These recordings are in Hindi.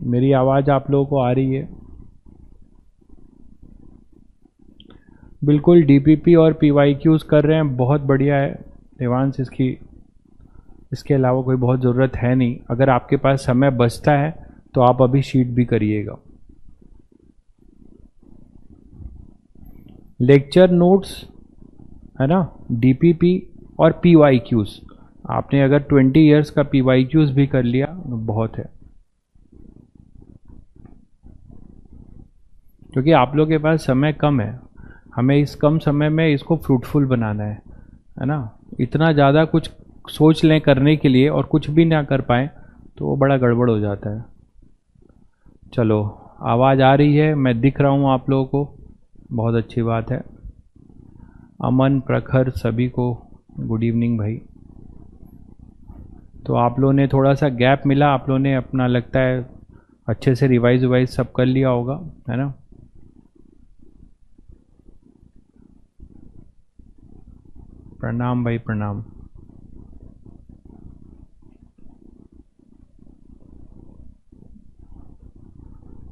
मेरी आवाज़ आप लोगों को आ रही है? बिल्कुल डीपीपी और पीवाईक्यूज़ कर रहे हैं, बहुत बढ़िया है देवांश। इसके अलावा कोई बहुत ज़रूरत है नहीं। अगर आपके पास समय बचता है तो आप अभी शीट भी करिएगा। लेक्चर नोट्स है ना, डीपीपी और पीवाईक्यूज़। आपने अगर 20 इयर्स का पीवाईक्यूज़ भी कर लिया तो बहुत है, क्योंकि आप लोग के पास समय कम है। हमें इस कम समय में इसको फ्रूटफुल बनाना है ना। इतना ज़्यादा कुछ सोच लें करने के लिए और कुछ भी ना कर पाएँ तो वो बड़ा गड़बड़ हो जाता है। चलो, आवाज़ आ रही है, मैं दिख रहा हूँ आप लोगों को, बहुत अच्छी बात है। अमन, प्रखर, सभी को गुड इवनिंग भाई। तो आप लोगों ने थोड़ा सा गैप मिला, आप लोगों ने अपना लगता है अच्छे से रिवाइज वाइज सब कर लिया होगा, है ना। प्रणाम भाई, प्रणाम।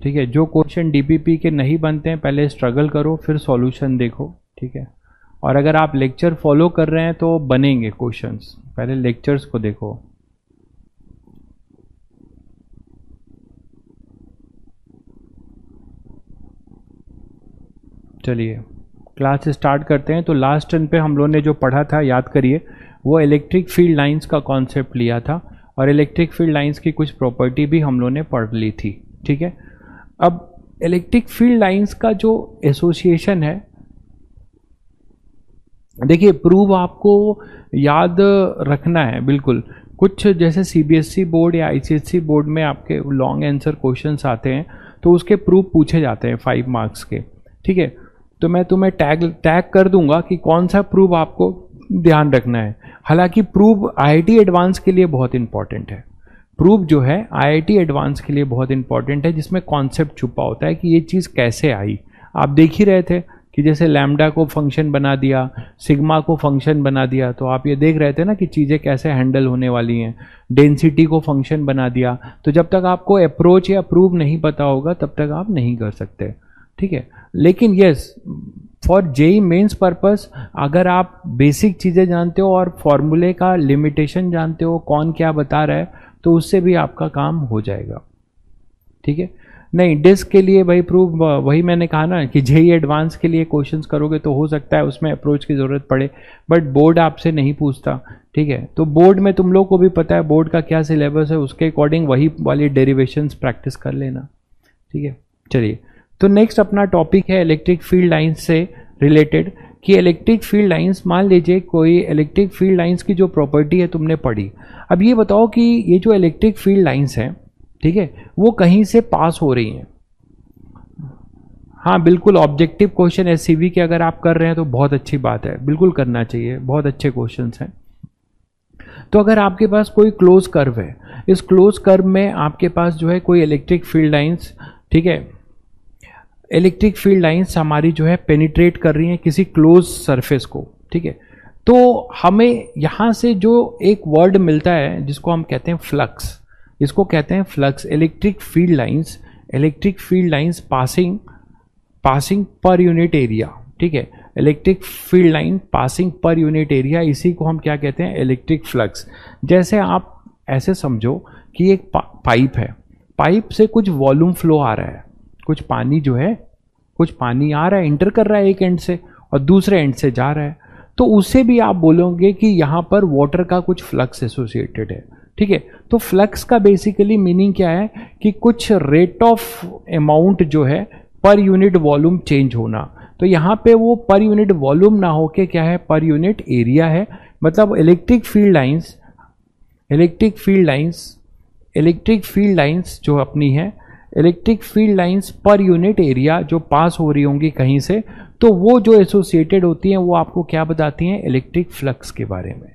ठीक है, जो क्वेश्चन डीपीपी के नहीं बनते हैं पहले स्ट्रगल करो, फिर सॉल्यूशन देखो, ठीक है। और अगर आप लेक्चर फॉलो कर रहे हैं तो बनेंगे क्वेश्चंस, पहले लेक्चर्स को देखो। चलिए क्लास स्टार्ट करते हैं। तो लास्ट टर्न पे हम लोगों ने जो पढ़ा था याद करिए, वो इलेक्ट्रिक फील्ड लाइंस का कॉन्सेप्ट लिया था और इलेक्ट्रिक फील्ड लाइंस की कुछ प्रॉपर्टी भी हम लोगों ने पढ़ ली थी, ठीक है। अब इलेक्ट्रिक फील्ड लाइंस का जो एसोसिएशन है, देखिए प्रूव आपको याद रखना है बिल्कुल। कुछ जैसे सीबीएसई बोर्ड या आईसीएसई बोर्ड में आपके लॉन्ग आंसर क्वेश्चंस आते हैं तो उसके प्रूफ पूछे जाते हैं 5 मार्क्स के, ठीक है। तो मैं तुम्हें टैग कर दूंगा कि कौन सा प्रूफ आपको ध्यान रखना है। हालांकि प्रूफ आईआईटी एडवांस के लिए बहुत इंपॉर्टेंट है। प्रूफ जो है आईआईटी एडवांस के लिए बहुत इंपॉर्टेंट है, जिसमें कॉन्सेप्ट छुपा होता है कि ये चीज़ कैसे आई। आप देख ही रहे थे कि जैसे लैम्डा को फंक्शन बना दिया, सिग्मा को फंक्शन बना दिया, तो आप ये देख रहे थे ना कि चीज़ें कैसे हैंडल होने वाली हैं। डेंसिटी को फंक्शन बना दिया। तो जब तक आपको अप्रोच या प्रूफ नहीं पता होगा तब तक आप नहीं कर सकते, ठीक है। लेकिन yes, for JEE Mains purpose अगर आप बेसिक चीज़ें जानते हो और फॉर्मूले का लिमिटेशन जानते हो, कौन क्या बता रहा है, तो उससे भी आपका काम हो जाएगा, ठीक है। नहीं, डिस्क के लिए भाई प्रूफ, वही मैंने कहा ना कि जेई एडवांस के लिए क्वेश्चंस करोगे तो हो सकता है उसमें अप्रोच की ज़रूरत पड़े, बट बोर्ड आपसे नहीं पूछता, ठीक है। तो बोर्ड में तुम लोग को भी पता है बोर्ड का क्या सिलेबस है, उसके अकॉर्डिंग वही वाली डेरिवेशंस प्रैक्टिस कर लेना, ठीक है। चलिए, तो नेक्स्ट अपना टॉपिक है इलेक्ट्रिक फील्ड लाइंस से रिलेटेड, कि इलेक्ट्रिक फील्ड लाइंस, मान लीजिए कोई इलेक्ट्रिक फील्ड लाइंस की जो प्रॉपर्टी है तुमने पढ़ी। अब ये बताओ कि ये जो इलेक्ट्रिक फील्ड लाइंस हैं, ठीक है, वो कहीं से पास हो रही हैं। हाँ बिल्कुल, ऑब्जेक्टिव क्वेश्चन एससीवी के अगर आप कर रहे हैं तो बहुत अच्छी बात है, बिल्कुल करना चाहिए, बहुत अच्छे क्वेश्चंस हैं। तो अगर आपके पास कोई क्लोज कर्व है, इस क्लोज कर्व में आपके पास जो है कोई इलेक्ट्रिक फील्ड लाइंस, ठीक है, इलेक्ट्रिक फील्ड लाइंस हमारी जो है पेनिट्रेट कर रही हैं किसी क्लोज सरफेस को, ठीक है। तो हमें यहाँ से जो एक वर्ड मिलता है जिसको हम कहते हैं फ्लक्स, इसको कहते हैं flux. Electric field lines passing per unit area, ठीक है। Electric field line passing per unit area, इसी को हम क्या कहते हैं, इलेक्ट्रिक फ्लक्स। जैसे आप ऐसे समझो कि एक पाइप है, पाइप से कुछ वॉल्यूम फ्लो आ रहा है, कुछ पानी जो है, कुछ पानी आ रहा है, इंटर कर रहा है एक एंड से और दूसरे एंड से जा रहा है, तो उससे भी आप बोलोगे कि यहाँ पर वाटर का कुछ फ्लक्स एसोसिएटेड है, ठीक है। तो फ्लक्स का बेसिकली मीनिंग क्या है कि कुछ रेट ऑफ अमाउंट जो है पर यूनिट वॉल्यूम चेंज होना। तो यहाँ पे वो पर यूनिट वॉल्यूम ना होके क्या है, पर यूनिट एरिया है। मतलब इलेक्ट्रिक फील्ड लाइंस जो अपनी है, electric field lines per unit area जो पास हो रही होंगी कहीं से, तो वो जो एसोसिएटेड होती हैं वो आपको क्या बताती हैं, इलेक्ट्रिक फ्लक्स के बारे में।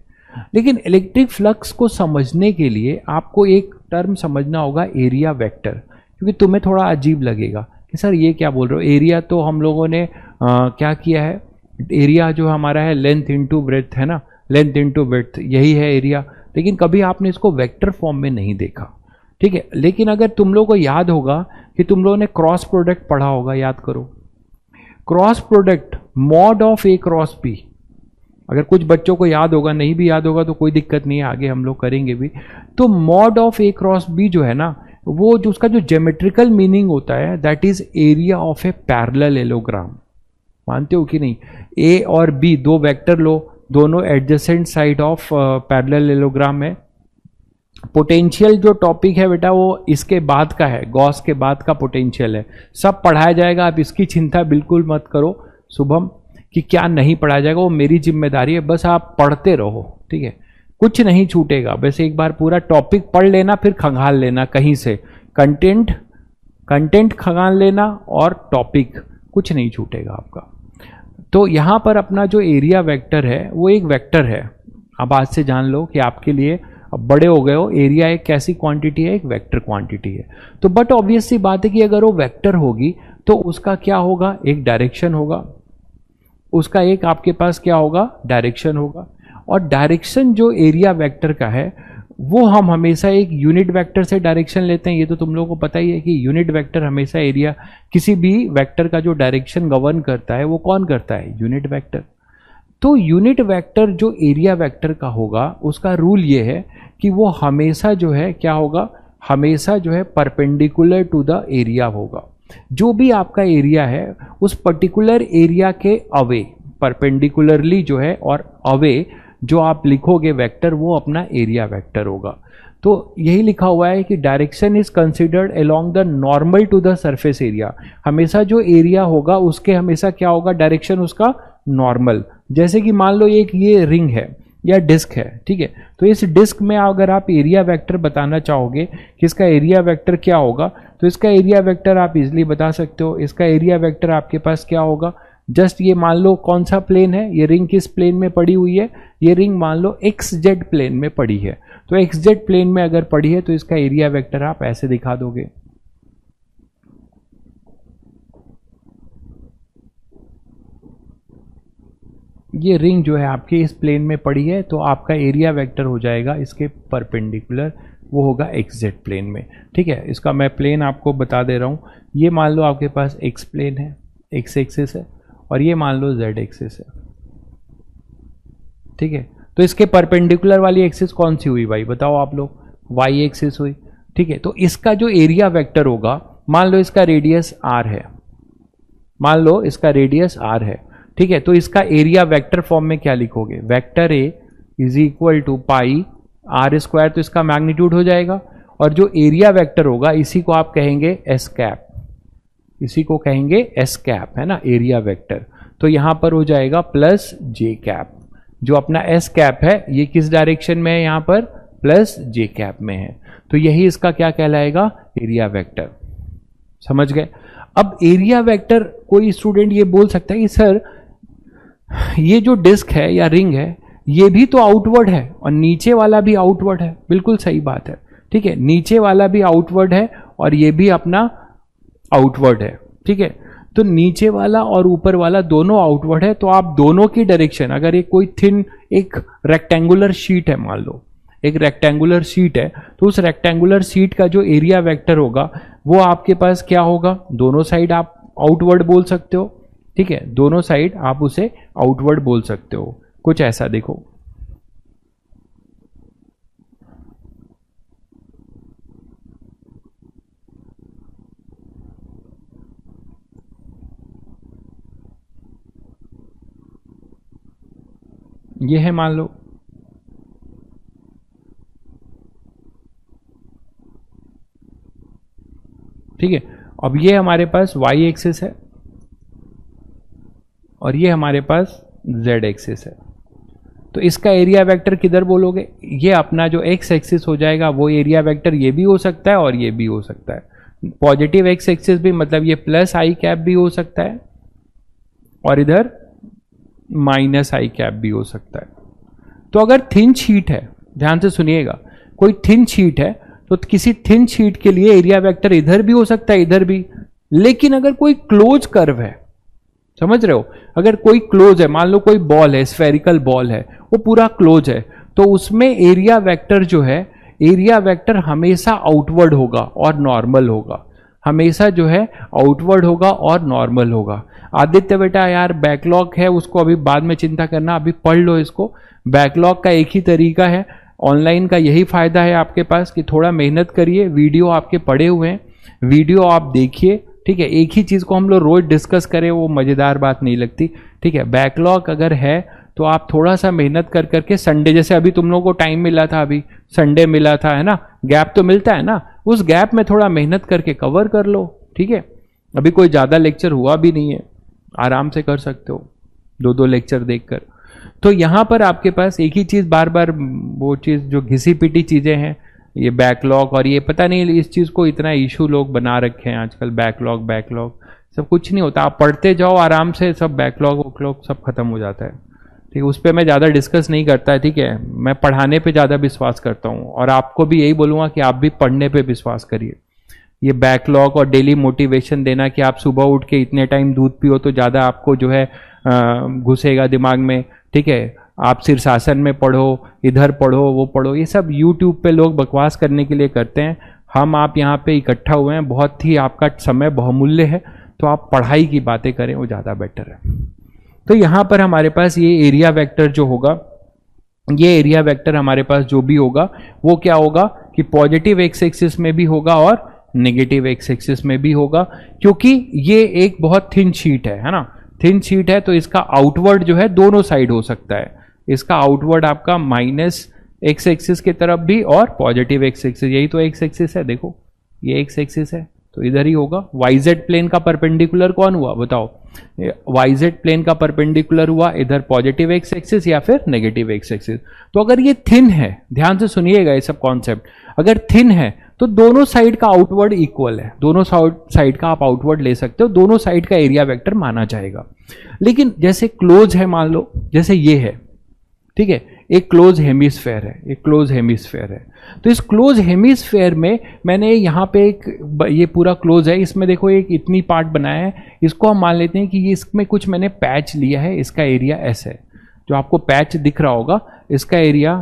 लेकिन इलेक्ट्रिक फ्लक्स को समझने के लिए आपको एक टर्म समझना होगा, एरिया वेक्टर, क्योंकि तुम्हें थोड़ा अजीब लगेगा कि सर ये क्या बोल रहे हो। एरिया तो हम लोगों ने क्या किया है, एरिया जो हमारा है लेंथ इंटू ब्रेथ है ना, लेंथ इंटू ब्रेथ, यही है एरिया। लेकिन कभी आपने इसको वेक्टर फॉर्म में नहीं देखा। ठीक है। लेकिन अगर तुम लोगों को याद होगा कि तुम लोगों ने क्रॉस प्रोडक्ट पढ़ा होगा, याद करो, cross product mod of A cross B. अगर कुछ बच्चों को याद होगा, नहीं भी याद होगा तो कोई दिक्कत नहीं है, आगे हम लोग करेंगे भी। तो mod of A cross B जो है ना, वो जो उसका जो ज्योमेट्रिकल मीनिंग होता है, that is area of a parallelogram. मानते हो कि नहीं? ए और बी दो वेक्टर लो, दोनों एडजेसेंट साइड ऑफ पैरेलल एलोग्राम है। पोटेंशियल जो टॉपिक है बेटा वो इसके बाद का है, गॉस के बाद का पोटेंशियल है। सब पढ़ाया जाएगा, आप इसकी चिंता बिल्कुल मत करो शुभम कि क्या नहीं पढ़ाया जाएगा, वो मेरी जिम्मेदारी है। बस आप पढ़ते रहो, ठीक है, कुछ नहीं छूटेगा। बस एक बार पूरा टॉपिक पढ़ लेना, फिर खंगाल लेना कहीं से, कंटेंट खंगाल लेना और टॉपिक, कुछ नहीं छूटेगा आपका। तो यहां पर अपना जो एरिया वेक्टर है वो एक वेक्टर है। अब आज से जान लो कि आपके लिए, अब बड़े हो गए हो, एरिया एक कैसी क्वांटिटी है? एक वेक्टर क्वांटिटी है। तो बट ऑब्वियस सी बात है कि अगर वो वेक्टर होगी तो उसका क्या होगा? एक डायरेक्शन होगा, उसका एक आपके पास क्या होगा? डायरेक्शन होगा। और डायरेक्शन जो एरिया वेक्टर का है वो हम हमेशा एक यूनिट वेक्टर से डायरेक्शन लेते हैं। ये तो तुम लोगों को पता ही है कि यूनिट वेक्टर हमेशा एरिया, किसी भी वेक्टर का जो डायरेक्शन गवर्न करता है वो कौन करता है? Unit vector. तो यूनिट वेक्टर जो एरिया वेक्टर का होगा उसका रूल ये है कि वो हमेशा जो है क्या होगा? हमेशा जो है परपेंडिकुलर टू द एरिया होगा। जो भी आपका एरिया है उस पर्टिकुलर एरिया के अवे, परपेंडिकुलरली जो है और अवे जो आप लिखोगे वेक्टर, वो अपना एरिया वेक्टर होगा। तो यही लिखा हुआ है कि direction is considered along the normal to the surface area. हमेशा जो एरिया होगा उसके हमेशा क्या होगा? डायरेक्शन उसका नॉर्मल। जैसे कि मान लो एक ये रिंग है या डिस्क है, ठीक है, तो इस डिस्क में अगर आप एरिया वेक्टर बताना चाहोगे कि इसका एरिया वेक्टर क्या होगा, तो इसका एरिया वेक्टर आप इजिली बता सकते हो। इसका एरिया वेक्टर आपके पास क्या होगा? जस्ट ये मान लो कौन सा प्लेन है, ये रिंग किस प्लेन में पड़ी हुई है? ये रिंग मान लो एक्स जेड प्लेन में पड़ी है। तो एक्स जेड प्लेन में अगर पड़ी है तो इसका एरिया वेक्टर आप ऐसे दिखा दोगे। ये रिंग जो है आपके इस प्लेन में पड़ी है, तो आपका एरिया वेक्टर हो जाएगा इसके परपेंडिकुलर, वो होगा एक्स जेड प्लेन में। ठीक है, इसका मैं प्लेन आपको बता दे रहा हूँ। ये मान लो आपके पास एक्स प्लेन है, एक्स एक्सिस है, और ये मान लो जेड एक्सिस है। ठीक है, तो इसके परपेंडिकुलर वाली एक्सिस कौन सी हुई भाई? बताओ आप लोग, वाई एक्सिस हुई। ठीक है, तो इसका जो एरिया वेक्टर होगा, मान लो इसका रेडियस आर है, मान लो इसका रेडियस आर है। ठीक है, तो इसका एरिया वेक्टर फॉर्म में क्या लिखोगे? Vector A is equal to pi r square, तो इसका मैग्नीट्यूड हो जाएगा। और जो एरिया वेक्टर होगा इसी को आप कहेंगे एस कैप, इसी को कहेंगे एस कैप, है ना, एरिया वेक्टर। तो यहां पर हो जाएगा प्लस जे कैप। जो अपना एस कैप है ये किस डायरेक्शन में है? यहां पर प्लस जे कैप में है। तो यही इसका क्या कहलाएगा? Area vector. समझ गए? अब एरिया वेक्टर, कोई स्टूडेंट ये बोल सकता है कि सर ये जो डिस्क है या रिंग है ये भी तो आउटवर्ड है और नीचे वाला भी आउटवर्ड है। बिल्कुल सही बात है। ठीक है, नीचे वाला भी आउटवर्ड है और ये भी अपना आउटवर्ड है। ठीक है, तो नीचे वाला और ऊपर वाला दोनों आउटवर्ड है, तो आप दोनों की डायरेक्शन, अगर ये कोई थिन एक रेक्टेंगुलर शीट है, मान लो एक रेक्टेंगुलर शीट है, तो उस रेक्टेंगुलर शीट का जो एरिया वेक्टर होगा वो आपके पास क्या होगा? दोनों साइड आप आउटवर्ड बोल सकते हो। ठीक है, दोनों साइड आप उसे आउटवर्ड बोल सकते हो। कुछ ऐसा देखो, ये है मान लो, ठीक है। अब ये हमारे पास y एक्सिस है और ये हमारे पास z एक्सिस है। तो इसका एरिया वेक्टर किधर बोलोगे? ये अपना जो x एक्सिस हो जाएगा वो एरिया वेक्टर ये भी हो सकता है और ये भी हो सकता है। पॉजिटिव x एक्सिस भी, मतलब ये प्लस आई कैप भी हो सकता है और इधर माइनस आई कैप भी हो सकता है। तो अगर थिन शीट है, ध्यान से सुनिएगा, कोई थिन शीट है तो किसी थिन शीट के लिए एरिया वेक्टर इधर भी हो सकता है, इधर भी। लेकिन अगर कोई क्लोज कर्व है, समझ रहे हो, अगर कोई क्लोज है, मान लो कोई बॉल है, स्फेरिकल बॉल है, वो पूरा क्लोज है, तो उसमें एरिया वेक्टर जो है एरिया वेक्टर हमेशा आउटवर्ड होगा और नॉर्मल होगा, हमेशा जो है आउटवर्ड होगा और नॉर्मल होगा। आदित्य बेटा यार बैकलॉग है, उसको अभी बाद में चिंता करना, अभी पढ़ लो इसको। बैकलॉग का एक ही तरीका है, ऑनलाइन का यही फायदा है आपके पास कि थोड़ा मेहनत करिए, वीडियो आपके पड़े हुए हैं, वीडियो आप देखिए, ठीक है। एक ही चीज को हम लोग रोज डिस्कस करें वो मजेदार बात नहीं लगती, ठीक है। बैकलॉग अगर है तो आप थोड़ा सा मेहनत कर करके संडे, जैसे अभी तुम लोगों को टाइम मिला था, अभी संडे मिला था, है ना, गैप तो मिलता है ना, उस गैप में थोड़ा मेहनत करके कवर कर लो, ठीक है। अभी कोई ज्यादा लेक्चर हुआ भी नहीं है, आराम से कर सकते हो 2-2 लेक्चर देखकर। तो यहां पर आपके पास एक ही चीज बार बार, वो चीज जो घिसी पिटी चीजें हैं, ये बैकलॉग, और ये पता नहीं इस चीज को इतना इशू लोग बना रखे हैं आजकल, बैकलॉग बैकलॉग सब कुछ नहीं होता, आप पढ़ते जाओ आराम से, सब बैकलॉग वैकलॉग सब खत्म हो जाता है, ठीक है। उस पर मैं ज़्यादा डिस्कस नहीं करता है, ठीक है। मैं पढ़ाने पे ज़्यादा विश्वास करता हूँ, और आपको भी यही बोलूँगा कि आप भी पढ़ने पे विश्वास करिए। ये बैकलॉग और डेली मोटिवेशन देना कि आप सुबह उठ के इतने टाइम दूध पियो तो ज़्यादा आपको जो है घुसेगा दिमाग में, ठीक है। आप शीर्षासन में पढ़ो, इधर पढ़ो, वो पढ़ो, ये सब यूट्यूब पे लोग बकवास करने के लिए करते हैं। हम आप यहाँ पे इकट्ठा हुए हैं, बहुत ही आपका समय बहुमूल्य है, तो आप पढ़ाई की बातें करें, वो ज़्यादा बेटर है। तो यहां पर हमारे पास ये एरिया वेक्टर जो होगा, ये एरिया वेक्टर हमारे पास जो भी होगा वो क्या होगा कि पॉजिटिव एक्स एक्सिस में भी होगा और नेगेटिव एक्स एक्सिस में भी होगा, क्योंकि ये एक बहुत थिन शीट है ना, थिन शीट है, तो इसका आउटवर्ड जो है दोनों साइड हो सकता है। इसका आउटवर्ड आपका माइनस एक्स एक्सिस की तरफ भी और पॉजिटिव एक्स एक्सिस, यही तो एक्स एक्सिस है, देखो ये एक्स एक्सिस है तो इधर ही होगा। वाईजेड प्लेन का परपेंडिकुलर कौन हुआ बताओ, वाईजेड प्लेन का परपेंडिकुलर हुआ इधर पॉजिटिव एक्स एक्सिस या फिर नेगेटिव एक्स एक्सिस। तो अगर ये थिन है, ध्यान से सुनिएगा ये सब कॉन्सेप्ट, अगर थिन है तो दोनों साइड का आउटवर्ड इक्वल है, दोनों साइड का आप आउटवर्ड ले सकते हो, दोनों साइड का एरिया वेक्टर माना जाएगा। लेकिन जैसे क्लोज है, मान लो जैसे ये है, ठीक है, एक क्लोज हेमिस्फेयर है, एक क्लोज हेमिस्फेयर है, तो इस क्लोज हेमिस्फेयर में मैंने यहाँ पे एक, ये पूरा क्लोज है, इसमें देखो एक इतनी पार्ट बनाया है, इसको हम मान लेते हैं कि ये इसमें कुछ मैंने पैच लिया है, इसका एरिया एस है, जो आपको पैच दिख रहा होगा इसका एरिया,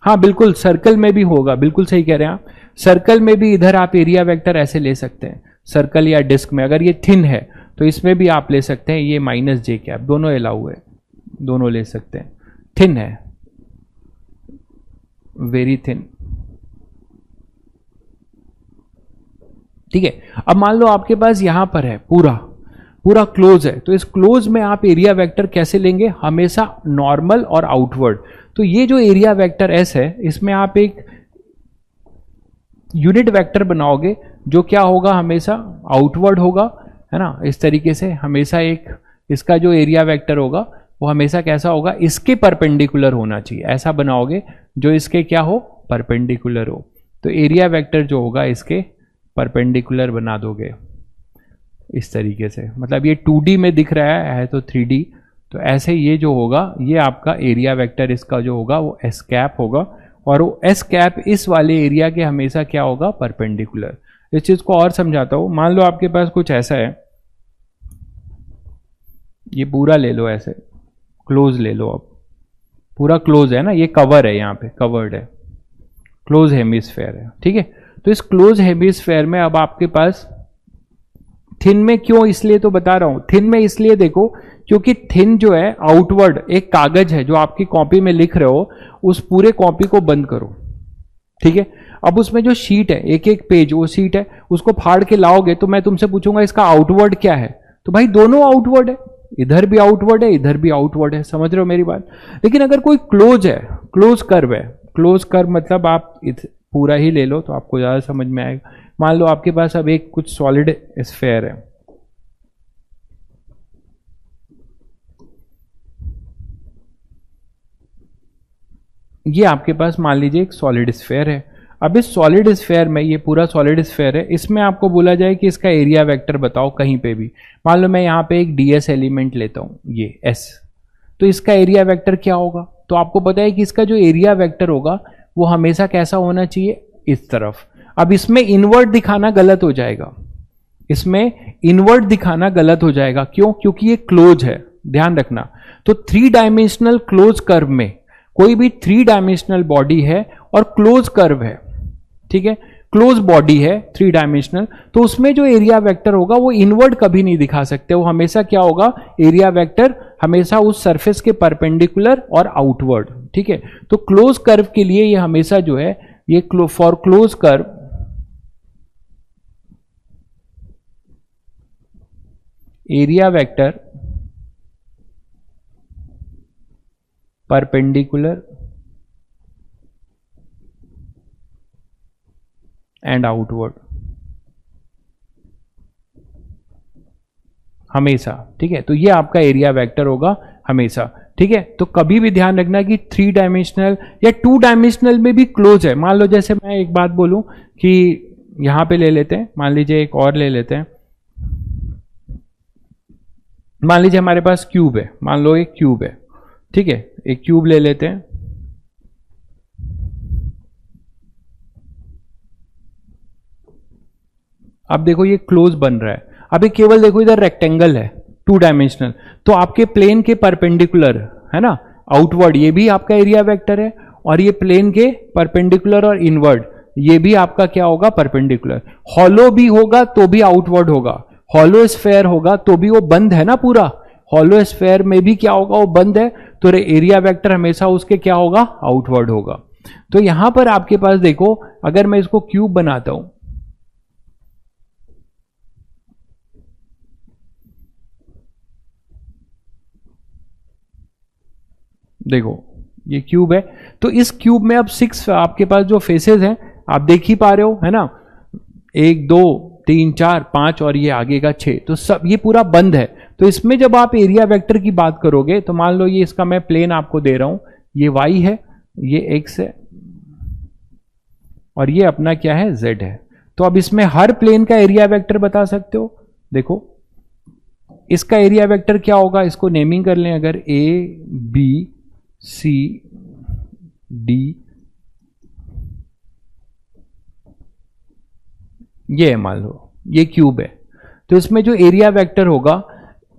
हाँ बिल्कुल सर्कल में भी होगा, बिल्कुल सही कह रहे हैं आप, सर्कल में भी इधर आप एरिया वेक्टर ऐसे ले सकते हैं, सर्कल या डिस्क में। अगर ये थिन है तो इसमें भी आप ले सकते हैं, ये माइनस जे कैप, दोनों अलाउ है, दोनों ले सकते हैं। थिन है, वेरी थिन, ठीक है। अब मान लो आपके पास यहां पर है पूरा क्लोज है, तो इस क्लोज में आप एरिया वेक्टर कैसे लेंगे, हमेशा नॉर्मल और आउटवर्ड। तो ये जो एरिया वेक्टर एस है, इसमें आप एक यूनिट वेक्टर बनाओगे जो क्या होगा, हमेशा आउटवर्ड होगा, है ना, इस तरीके से हमेशा एक इसका जो एरिया वेक्टर होगा वो हमेशा कैसा होगा, इसके परपेंडिकुलर होना चाहिए, ऐसा बनाओगे जो इसके क्या हो, परपेंडिकुलर हो। तो एरिया वेक्टर जो होगा इसके परपेंडिकुलर बना दोगे इस तरीके से, मतलब ये 2D में दिख रहा है तो 3D, तो ऐसे ये जो होगा ये आपका एरिया वेक्टर इसका जो होगा वो एस कैप होगा, और वो एस कैप इस वाले एरिया के हमेशा क्या होगा, परपेंडिकुलर। इस चीज को और समझाता हूं, मान लो आपके पास कुछ ऐसा है, ये पूरा ले लो, ऐसे क्लोज ले लो, अब पूरा क्लोज है ना, ये कवर है, यहाँ पे कवर्ड है, क्लोज हेमिस्फेयर है, ठीक है। तो इस क्लोज हेमिस्फेयर में अब आपके पास थिन में, क्यों इसलिए तो बता रहा हूं, थिन में इसलिए देखो क्योंकि थिन जो है आउटवर्ड, एक कागज है जो आपकी कॉपी में लिख रहे हो, उस पूरे कॉपी को बंद करो, ठीक है। अब उसमें जो शीट है, एक एक पेज वो शीट है, उसको फाड़ के लाओगे तो मैं तुमसे पूछूंगा इसका आउटवर्ड क्या है, तो भाई दोनों आउटवर्ड है, इधर भी आउटवर्ड है इधर भी आउटवर्ड है, समझ रहे हो मेरी बात। लेकिन अगर कोई क्लोज है, क्लोज कर्व है, क्लोज कर्व मतलब आप पूरा ही ले लो तो आपको ज्यादा समझ में आएगा। मान लो आपके पास अब एक कुछ सॉलिड स्फेयर है, ये आपके पास मान लीजिए एक सॉलिड स्फेयर है। अब इस सॉलिड स्फेयर में, ये पूरा सॉलिड स्फेयर है, इसमें आपको बोला जाए कि इसका एरिया वेक्टर बताओ कहीं पे भी। मान लो मैं यहाँ पे एक ds एलिमेंट लेता हूँ, ये s, तो इसका एरिया वेक्टर क्या होगा, तो आपको पता है कि इसका जो एरिया वेक्टर होगा वो हमेशा कैसा होना चाहिए, इस तरफ। अब इसमें इनवर्ट दिखाना गलत हो जाएगा, इसमें इनवर्ट दिखाना गलत हो जाएगा, क्यों, क्योंकि ये क्लोज है, ध्यान रखना। तो 3 डायमेंशनल क्लोज कर्व में कोई भी 3 डायमेंशनल बॉडी है और क्लोज कर्व है, ठीक है, क्लोज बॉडी है 3 डायमेंशनल, तो उसमें जो एरिया वेक्टर होगा वो इनवर्ड कभी नहीं दिखा सकते, वो हमेशा क्या होगा, एरिया वेक्टर हमेशा उस सरफेस के परपेंडिकुलर और आउटवर्ड, ठीक है। तो क्लोज कर्व के लिए ये हमेशा जो है, ये for close curve area vector perpendicular and outward हमेशा, ठीक है। तो ये आपका एरिया वेक्टर होगा हमेशा, ठीक है। तो कभी भी ध्यान रखना कि 3 डायमेंशनल या 2 डायमेंशनल में भी क्लोज है। मान लो जैसे मैं एक बात बोलूं कि यहां पे ले लेते हैं, मान लीजिए एक और ले लेते हैं, मान लीजिए हमारे पास क्यूब है, मान लो एक क्यूब है, ठीक है, एक क्यूब ले लेते हैं। अब देखो ये क्लोज बन रहा है, अभी केवल देखो इधर रेक्टेंगल है 2 डायमेंशनल, तो आपके प्लेन के परपेंडिकुलर है ना, आउटवर्ड ये भी आपका एरिया वेक्टर है, और ये प्लेन के परपेंडिकुलर और इनवर्ड ये भी आपका क्या होगा, परपेंडिकुलर। हॉलो भी होगा तो भी आउटवर्ड होगा, हॉलो स्फेयर होगा तो भी वो बंद है ना पूरा, हॉलो स्फेयर में भी क्या होगा, वो बंद है, तो एरिया वेक्टर हमेशा उसके क्या होगा, आउटवर्ड होगा। तो यहां पर आपके पास देखो, अगर मैं इसको क्यूब बनाता हूं, देखो ये क्यूब है, तो इस क्यूब में अब 6 आपके पास जो फेसेस हैं आप देख ही पा रहे हो, है ना, 1 2 3 4 5 और ये आगे का 6, तो सब ये पूरा बंद है। तो इसमें जब आप एरिया वेक्टर की बात करोगे तो मान लो ये इसका मैं प्लेन आपको दे रहा हूं, ये y है, ये x है, और ये अपना क्या है, z है। तो अब इसमें हर प्लेन का एरिया वेक्टर बता सकते हो। देखो इसका एरिया वेक्टर क्या होगा, इसको नेमिंग कर लें, अगर a b c d, ये है, मान लो ये क्यूब है, तो इसमें जो एरिया वेक्टर होगा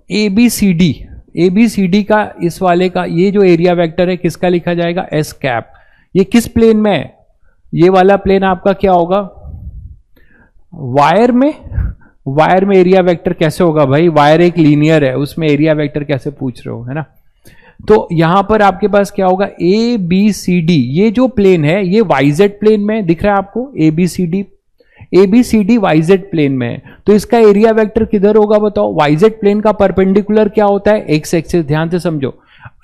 ए बी सी डी का, इस वाले का ये जो एरिया वेक्टर है किसका लिखा जाएगा, एस कैप। ये किस प्लेन में है, ये वाला प्लेन आपका क्या होगा, वायर में। वायर में एरिया वेक्टर कैसे होगा भाई, वायर एक लीनियर है, उसमें एरिया वेक्टर कैसे पूछ रहे हो, है ना। तो यहां पर आपके पास क्या होगा, ए बी सी डी, ये जो प्लेन है ये वाईजेड प्लेन में दिख रहा है आपको, A B C D YZ plane में है, तो इसका एरिया वेक्टर किधर होगा बताओ, वाईजेड प्लेन का परपेंडिकुलर क्या होता है, एक्स एक्सिस, ध्यान से समझो।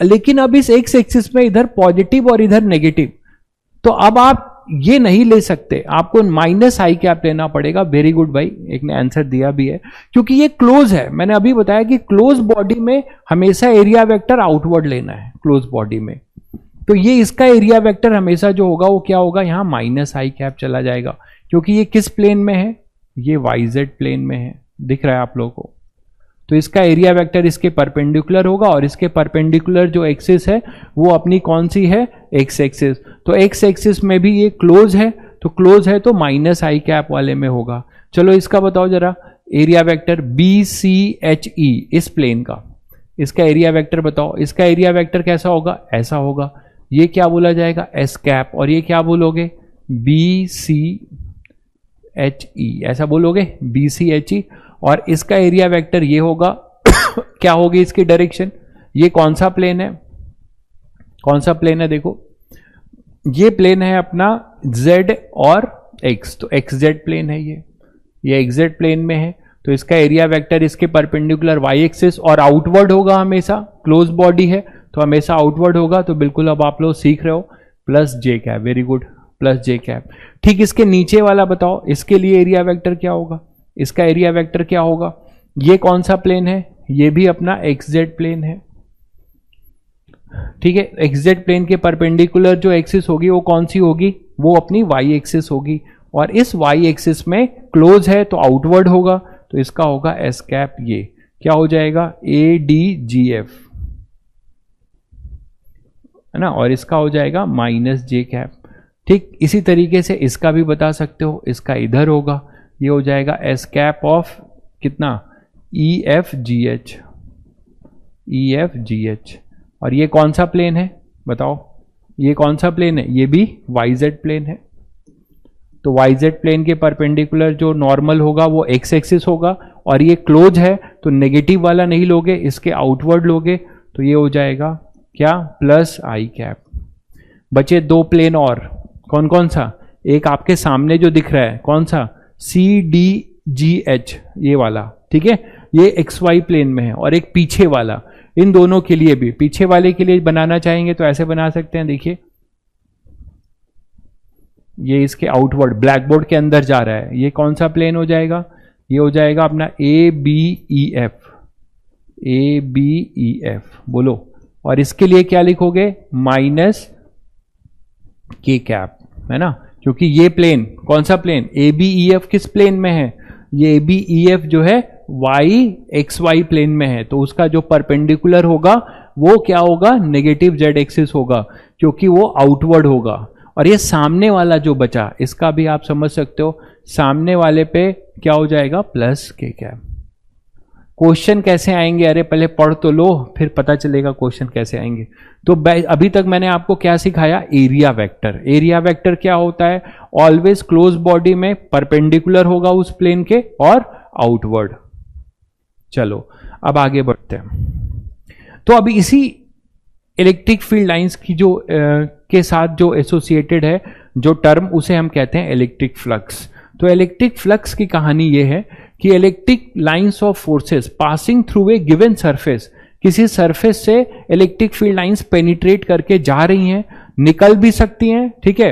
लेकिन अब इस एक्स एक्सिस में इधर पॉजिटिव और इधर नेगेटिव, तो अब आप ये नहीं ले सकते, आपको माइनस आई कैप लेना पड़ेगा। वेरी गुड भाई, एक ने आंसर दिया भी है, क्योंकि ये क्लोज है। मैंने अभी बताया कि क्लोज बॉडी में हमेशा एरिया वेक्टर आउटवर्ड लेना है, क्लोज बॉडी में। तो ये इसका एरिया वेक्टर हमेशा जो होगा वो क्या होगा, यहां माइनस आई कैप चला जाएगा, क्योंकि ये किस प्लेन में है, ये वाईजेड प्लेन में है, दिख रहा है आप लोगों को। तो इसका एरिया वेक्टर इसके परपेंडिकुलर होगा, और इसके परपेंडिकुलर जो एक्सिस है वो अपनी कौन सी है, एक्स एक्सिस। तो एक्स एक्सिस में भी ये क्लोज है, तो क्लोज है तो माइनस आई कैप वाले में होगा। चलो इसका बताओ जरा, area vector B C H E, इस प्लेन का, इसका एरिया वेक्टर बताओ। इसका एरिया वेक्टर कैसा होगा, ऐसा होगा, ये क्या बोला जाएगा, एस कैप, और ये क्या बोलोगे, बी सी एच ई, ऐसा बोलोगे, बी सी एच ई। और इसका एरिया वेक्टर ये होगा क्या होगी इसकी डायरेक्शन, ये कौन सा प्लेन है, कौन सा प्लेन है, देखो ये प्लेन है अपना z और x, तो xz प्लेन है, ये xz प्लेन में है, तो इसका एरिया वेक्टर इसके परपेंडिकुलर y एक्सिस और आउटवर्ड होगा, हमेशा क्लोज बॉडी है तो हमेशा आउटवर्ड होगा। तो बिल्कुल अब आप लोग सीख रहे हो, प्लस जे कैप, वेरी गुड, प्लस जे कैप। ठीक, इसके नीचे वाला बताओ, इसके लिए एरिया वेक्टर क्या होगा, इसका एरिया वेक्टर क्या होगा, ये कौन सा प्लेन है, ये भी अपना xz प्लेन है, ठीक है। xz प्लेन के परपेंडिकुलर जो एक्सिस होगी वो कौन सी होगी, वो अपनी y एक्सिस होगी, और इस y एक्सिस में क्लोज है तो आउटवर्ड होगा, तो इसका होगा एस कैप, ये क्या हो जाएगा, ए डी जी एफ, है ना, और इसका हो जाएगा माइनस जे कैप। ठीक, इसी तरीके से इसका भी बता सकते हो, इसका इधर होगा, ये हो जाएगा एस कैप ऑफ कितना, ई एफ जी एच, और ये कौन सा प्लेन है बताओ, ये कौन सा प्लेन है, ये भी YZ प्लेन है। तो YZ प्लेन के परपेंडिकुलर जो नॉर्मल होगा वो x एक्सिस होगा, और ये क्लोज है तो नेगेटिव वाला नहीं लोगे, इसके आउटवर्ड लोगे, तो ये हो जाएगा क्या, प्लस आई कैप। बचे दो प्लेन और, कौन कौन सा, एक आपके सामने जो दिख रहा है कौन सा, CDGH ये वाला, ठीक है, ये XY प्लेन में है, और एक पीछे वाला। इन दोनों के लिए भी, पीछे वाले के लिए बनाना चाहेंगे तो ऐसे बना सकते हैं, देखिए ये इसके आउटवर्ड ब्लैक बोर्ड के अंदर जा रहा है, ये कौन सा प्लेन हो जाएगा, ये हो जाएगा अपना ABEF, ABEF बोलो। और इसके लिए क्या लिखोगे, माइनस K कैप, है ना, क्योंकि ये प्लेन कौन सा प्लेन, ABEF किस प्लेन में है, ये ABEF जो है YXY प्लेन में है, तो उसका जो परपेंडिकुलर होगा वो क्या होगा, नेगेटिव Z एक्सिस होगा, क्योंकि वो आउटवर्ड होगा। और ये सामने वाला जो बचा, इसका भी आप समझ सकते हो, सामने वाले पे क्या हो जाएगा, प्लस K कैप। क्वेश्चन कैसे आएंगे, अरे पहले पढ़ तो लो फिर पता चलेगा क्वेश्चन कैसे आएंगे। तो अभी तक मैंने आपको क्या सिखाया, एरिया वेक्टर। एरिया वेक्टर क्या होता है, ऑलवेज क्लोज बॉडी में परपेंडिकुलर होगा उस प्लेन के और आउटवर्ड। चलो अब आगे बढ़ते हैं। तो अभी इसी इलेक्ट्रिक फील्ड लाइंस की जो के साथ जो एसोसिएटेड है जो टर्म, उसे हम कहते हैं इलेक्ट्रिक फ्लक्स। तो इलेक्ट्रिक फ्लक्स की कहानी ये है कि electric lines of forces passing through a given surface, किसी सरफेस से इलेक्ट्रिक फील्ड लाइंस पेनिट्रेट करके जा रही हैं, निकल भी सकती हैं, ठीक है,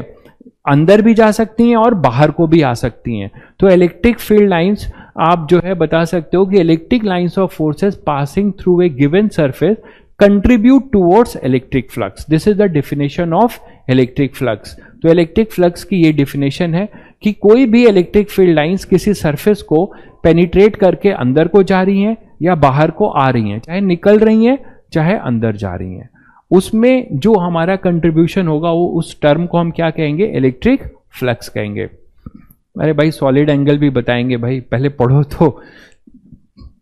अंदर भी जा सकती हैं और बाहर को भी आ सकती हैं। तो इलेक्ट्रिक फील्ड लाइंस आप जो है बता सकते हो कि electric lines of forces passing through a given surface contribute towards electric flux. This is the definition of electric flux. तो इलेक्ट्रिक फ्लक्स की ये डेफिनेशन है कि कोई भी इलेक्ट्रिक फील्ड लाइंस किसी सरफेस को पेनिट्रेट करके अंदर को जा रही हैं या बाहर को आ रही हैं, चाहे निकल रही हैं चाहे अंदर जा रही हैं, उसमें जो हमारा कंट्रीब्यूशन होगा वो उस टर्म को हम क्या कहेंगे, इलेक्ट्रिक फ्लक्स कहेंगे। अरे भाई सॉलिड एंगल भी बताएंगे भाई, पहले पढ़ो तो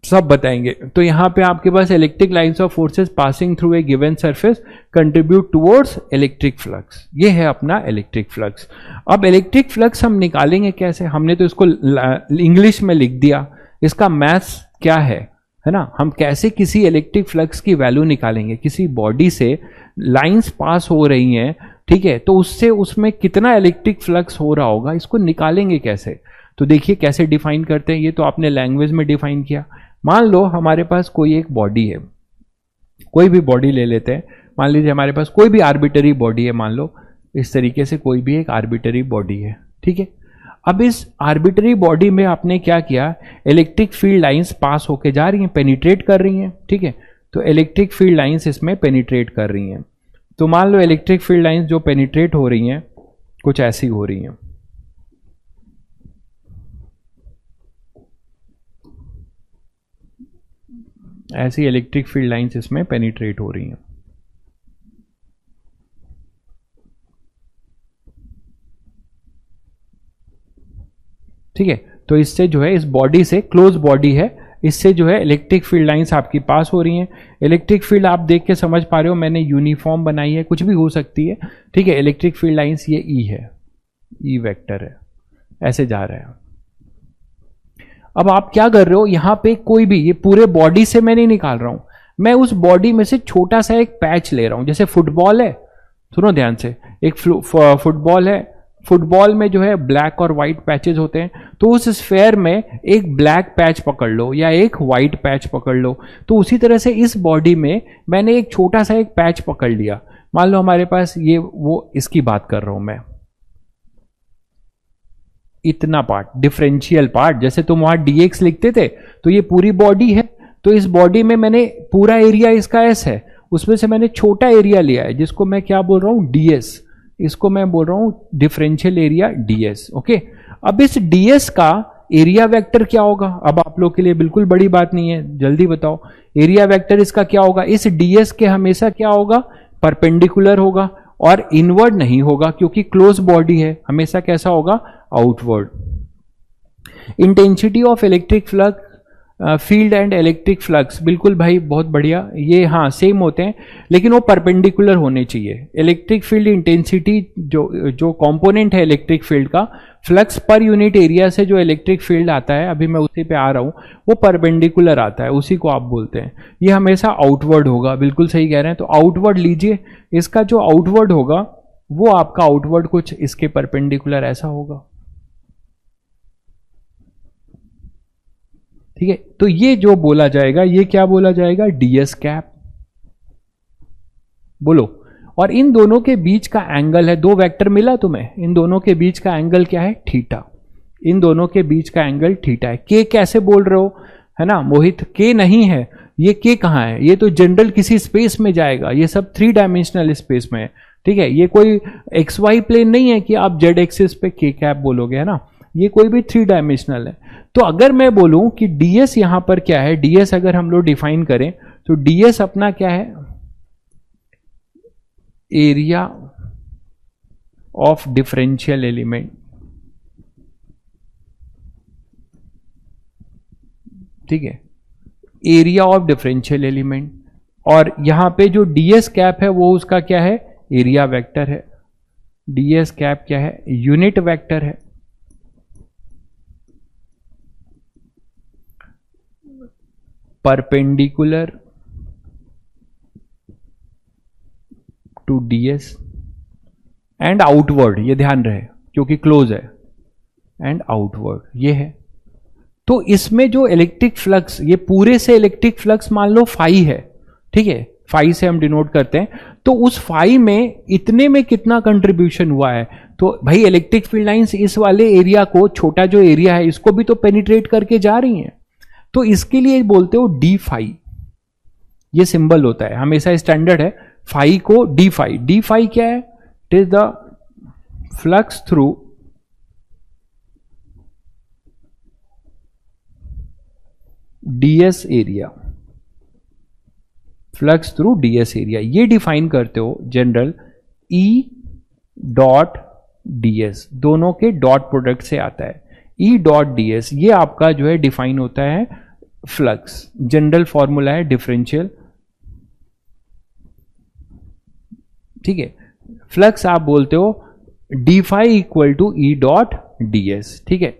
सब बताएंगे। तो यहां पे आपके पास electric lines of forces passing through a given surface contribute towards electric flux, ये है अपना इलेक्ट्रिक फ्लक्स। अब इलेक्ट्रिक फ्लक्स हम निकालेंगे कैसे, हमने तो इसको इंग्लिश में लिख दिया, इसका मैथ्स क्या है ना, हम कैसे किसी इलेक्ट्रिक फ्लक्स की वैल्यू निकालेंगे। किसी बॉडी से लाइंस पास हो रही हैं, ठीक है, तो उससे उसमें कितना इलेक्ट्रिक फ्लक्स हो रहा होगा, इसको निकालेंगे कैसे। तो देखिए कैसे डिफाइन करते हैं, ये तो आपने लैंग्वेज में डिफाइन किया। मान लो हमारे पास कोई एक बॉडी है, कोई भी बॉडी ले लेते हैं, मान लीजिए हमारे पास कोई भी आर्बिटरी बॉडी है, मान लो इस तरीके से कोई भी एक आर्बिटरी बॉडी है, ठीक है। अब इस आर्बिटरी बॉडी में आपने क्या किया, इलेक्ट्रिक फील्ड लाइंस पास होके जा रही हैं, पेनिट्रेट कर रही हैं, ठीक है। तो इलेक्ट्रिक फील्ड लाइंस इसमें पेनिट्रेट कर रही हैं। तो मान लो इलेक्ट्रिक फील्ड लाइंस जो पेनिट्रेट हो रही हैं कुछ ऐसी हो रही हैं, ऐसी इलेक्ट्रिक फील्ड लाइंस इसमें पेनिट्रेट हो रही हैं। ठीक है, तो इससे जो है, इस बॉडी से, क्लोज बॉडी है, इससे जो है इलेक्ट्रिक फील्ड लाइंस आपकी पास हो रही हैं। इलेक्ट्रिक फील्ड आप देख के समझ पा रहे हो, मैंने यूनिफॉर्म बनाई है, कुछ भी हो सकती है, ठीक है। इलेक्ट्रिक फील्ड लाइंस ये ई है, ई वेक्टर है, ऐसे जा रहा है। अब आप क्या कर रहे हो, यहां पे कोई भी, ये पूरे बॉडी से मैं नहीं निकाल रहा हूं, मैं उस बॉडी में से छोटा सा एक पैच ले रहा हूं। जैसे फुटबॉल है, सुनो ध्यान से, एक फुटबॉल है, फुटबॉल में जो है ब्लैक और व्हाइट पैचेस होते हैं, तो उस स्फेयर में एक ब्लैक पैच पकड़ लो या एक व्हाइट पैच पकड़ लो। तो उसी तरह से इस बॉडी में मैंने एक छोटा सा एक पैच पकड़ लिया। मान लो हमारे पास ये, वो इसकी बात कर रहा हूं मैं, इतना पार्ट, डिफरेंशियल पार्ट, जैसे तुम वहां dx लिखते थे, तो ये पूरी बॉडी है, तो इस बॉडी में मैंने पूरा एरिया इसका s है, उसमें से मैंने छोटा एरिया लिया है जिसको मैं क्या बोल रहा हूं, ds, इसको मैं बोल रहा हूं डिफरेंशियल एरिया ds। ओके, अब इस ds का एरिया वेक्टर क्या होगा, अब आप लोग के लिए बिल्कुल बड़ी बात नहीं है, जल्दी बताओ, एरिया वेक्टर इसका क्या होगा, इस ds के हमेशा क्या होगा, परपेंडिकुलर होगा और इनवर्ड नहीं होगा, क्योंकि क्लोज बॉडी है, हमेशा कैसा होगा, outward. Intensity of electric flux field and electric flux, बिल्कुल भाई, बहुत बढ़िया, ये हाँ सेम होते हैं, लेकिन वो परपेंडिकुलर होने चाहिए। इलेक्ट्रिक फील्ड इंटेंसिटी जो कंपोनेंट है इलेक्ट्रिक फील्ड का, फ्लक्स पर यूनिट एरिया से जो इलेक्ट्रिक फील्ड आता है, अभी मैं उसी पे आ रहा हूँ, वो परपेंडिकुलर आता है, उसी को आप बोलते हैं। ये हमेशा आउटवर्ड होगा, बिल्कुल सही कह रहे हैं। तो आउटवर्ड लीजिए, इसका जो आउटवर्ड होगा वो आपका आउटवर्ड कुछ इसके परपेंडिकुलर ऐसा होगा, ठीक है। तो ये जो बोला जाएगा, ये क्या बोला जाएगा, डीएस कैप, बोलो। और इन दोनों के बीच का एंगल है, दो वेक्टर मिला तुम्हें, इन दोनों के बीच का एंगल क्या है, थीटा। इन दोनों के बीच का एंगल थीटा है। के कैसे बोल रहे हो, है ना मोहित, के नहीं है, ये के कहाँ है, ये तो जनरल किसी स्पेस में जाएगा, ये सब 3 डायमेंशनल स्पेस में है, ठीक है। ये कोई एक्स वाई प्लेन नहीं है कि आप जेड एक्सिस पे के कैप बोलोगे, है ना, ये कोई भी 3 डायमेंशनल है। तो अगर मैं बोलूं कि ds यहां पर क्या है, ds अगर हम लोग डिफाइन करें तो ds अपना क्या है, एरिया ऑफ डिफरेंशियल एलिमेंट, ठीक है, एरिया ऑफ डिफरेंशियल एलिमेंट। और यहां पे जो ds कैप है वो उसका क्या है, एरिया वेक्टर है। ds कैप क्या है, यूनिट वेक्टर है। Perpendicular to ds and outward, ये ध्यान रहे क्योंकि क्लोज है, एंड आउटवर्ड ये है। तो इसमें जो इलेक्ट्रिक फ्लक्स, ये पूरे से इलेक्ट्रिक फ्लक्स मान लो फाई है, ठीक है, फाई से हम डिनोट करते हैं। तो उस फाई में इतने में कितना कंट्रीब्यूशन हुआ है, तो भाई इलेक्ट्रिक फील्ड लाइंस इस वाले एरिया को, छोटा जो एरिया है इसको भी तो पेनिट्रेट करके जा रही हैं, तो इसके लिए बोलते हो डी फाई, ये सिंबल होता है हमेशा, स्टैंडर्ड है, फाई को डी फाई। डी फाई क्या है, it is the flux through ds area, flux through ds area, ये डिफाइन करते हो जनरल E डॉट ds, दोनों के डॉट प्रोडक्ट से आता है, E डॉट ds, ये आपका जो है डिफाइन होता है फ्लक्स, जनरल फॉर्मूला है डिफरेंशियल, ठीक है। फ्लक्स आप बोलते हो d phi equal to E dot d s, ठीक है,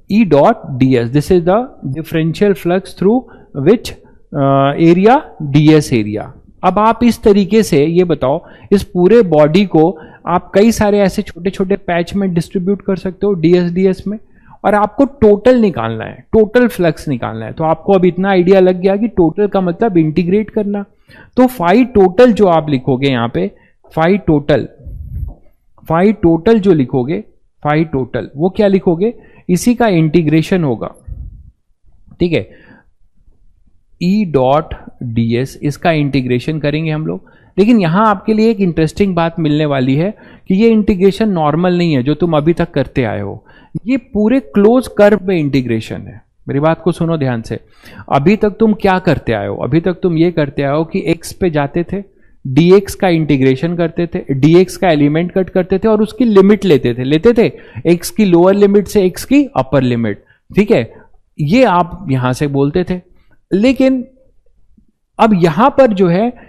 E dot d s, this is the differential flux through which area d s area. अब आप इस तरीके से ये बताओ, इस पूरे बॉडी को आप कई सारे ऐसे छोटे छोटे पैच में डिस्ट्रीब्यूट कर सकते हो डी एस में, और आपको टोटल निकालना है, टोटल फ्लक्स निकालना है। तो आपको अब इतना आइडिया लग गया कि टोटल का मतलब इंटीग्रेट करना। तो फाई टोटल जो आप लिखोगे यहां पे, फाई टोटल जो लिखोगे, फाई टोटल वो क्या लिखोगे, इसी का इंटीग्रेशन होगा, ठीक है, ई डॉट डी एस, इसका इंटीग्रेशन करेंगे हम लोग। लेकिन यहां आपके लिए एक इंटरेस्टिंग बात मिलने वाली है कि ये इंटीग्रेशन नॉर्मल नहीं है जो तुम अभी तक करते आए हो, ये पूरे क्लोज कर्व में इंटीग्रेशन है। मेरी बात को सुनो ध्यान से, अभी तक तुम क्या करते आए हो, अभी तक तुम ये करते आए हो कि x पे जाते थे, dx का इंटीग्रेशन करते थे, dx का एलिमेंट कट करते थे और उसकी लिमिट लेते थे x की लोअर लिमिट से x की अपर लिमिट, ठीक है, ये आप यहां से बोलते थे। लेकिन अब यहां पर जो है,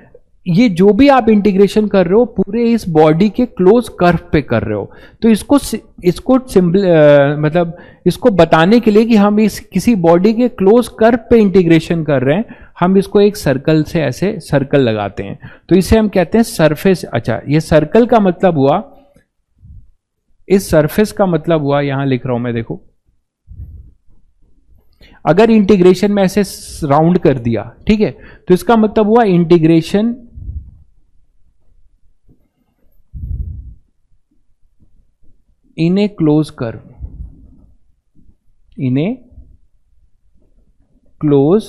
ये जो भी आप इंटीग्रेशन कर रहे हो पूरे इस बॉडी के क्लोज कर्व पे कर रहे हो। तो इसको सिंपल मतलब इसको बताने के लिए कि हम इस किसी बॉडी के क्लोज कर्व पे इंटीग्रेशन कर रहे हैं, हम इसको एक सर्कल से ऐसे सर्कल लगाते हैं, तो इसे हम कहते हैं सरफेस। अच्छा, ये सर्कल का मतलब हुआ, इस सरफेस का मतलब हुआ, यहां लिख रहा हूं मैं, देखो अगर इंटीग्रेशन में ऐसे राउंड कर दिया, ठीक है, तो इसका मतलब हुआ integration in A close curve, in A close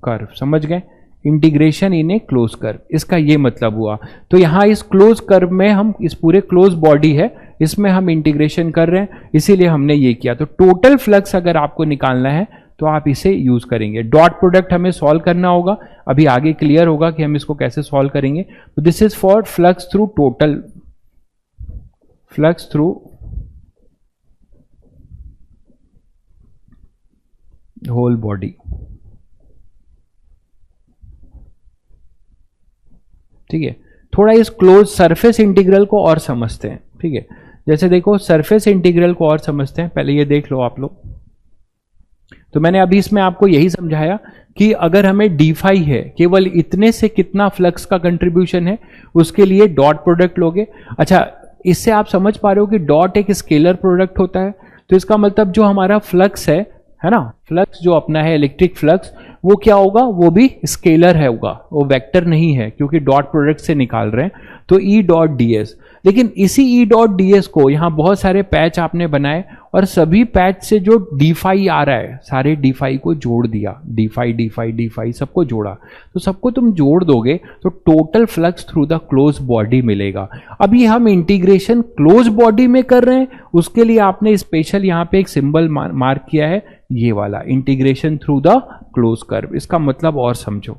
curve, समझ गए, integration in A close curve, इसका ये मतलब हुआ। तो यहां इस क्लोज कर्व में हम, इस पूरे क्लोज बॉडी है इसमें हम इंटीग्रेशन कर रहे हैं, इसीलिए हमने ये किया। तो टोटल फ्लक्स अगर आपको निकालना है तो आप इसे यूज करेंगे। डॉट प्रोडक्ट हमें सॉल्व करना होगा, अभी आगे क्लियर होगा कि हम इसको कैसे सॉल्व करेंगे। तो this is for flux through total, flux through whole body. ठीक है, थोड़ा इस क्लोज सरफेस इंटीग्रल को और समझते हैं। ठीक है, जैसे देखो सरफेस इंटीग्रल को और समझते हैं, पहले ये देख लो आप लोग। तो मैंने अभी इसमें आपको यही समझाया कि अगर हमें d है, केवल इतने से कितना फ्लक्स का कंट्रीब्यूशन है, उसके लिए डॉट प्रोडक्ट लोगे। अच्छा, इससे आप समझ पा रहे हो कि डॉट एक स्केलर प्रोडक्ट होता है, तो इसका मतलब जो हमारा फ्लक्स है ना, फ्लक्स जो अपना है इलेक्ट्रिक फ्लक्स, वो क्या होगा, वो भी स्केलर है होगा, वो वेक्टर नहीं है, क्योंकि डॉट प्रोडक्ट से निकाल रहे हैं। तो ई डॉट डी एस, लेकिन इसी ई डॉट डी एस को यहां बहुत सारे पैच आपने बनाए, और सभी पैच से जो डी आ रहा है, सारे डी को जोड़ दिया, डी सबको जोड़ा। तो सबको तुम जोड़ दोगे तो total flux through the close body मिलेगा। अभी हम इंटीग्रेशन क्लोज बॉडी में कर रहे हैं, उसके लिए आपने स्पेशल यहां पे एक सिंबल मार्क किया है, ये वाला integration through the close curve. इसका मतलब और समझो,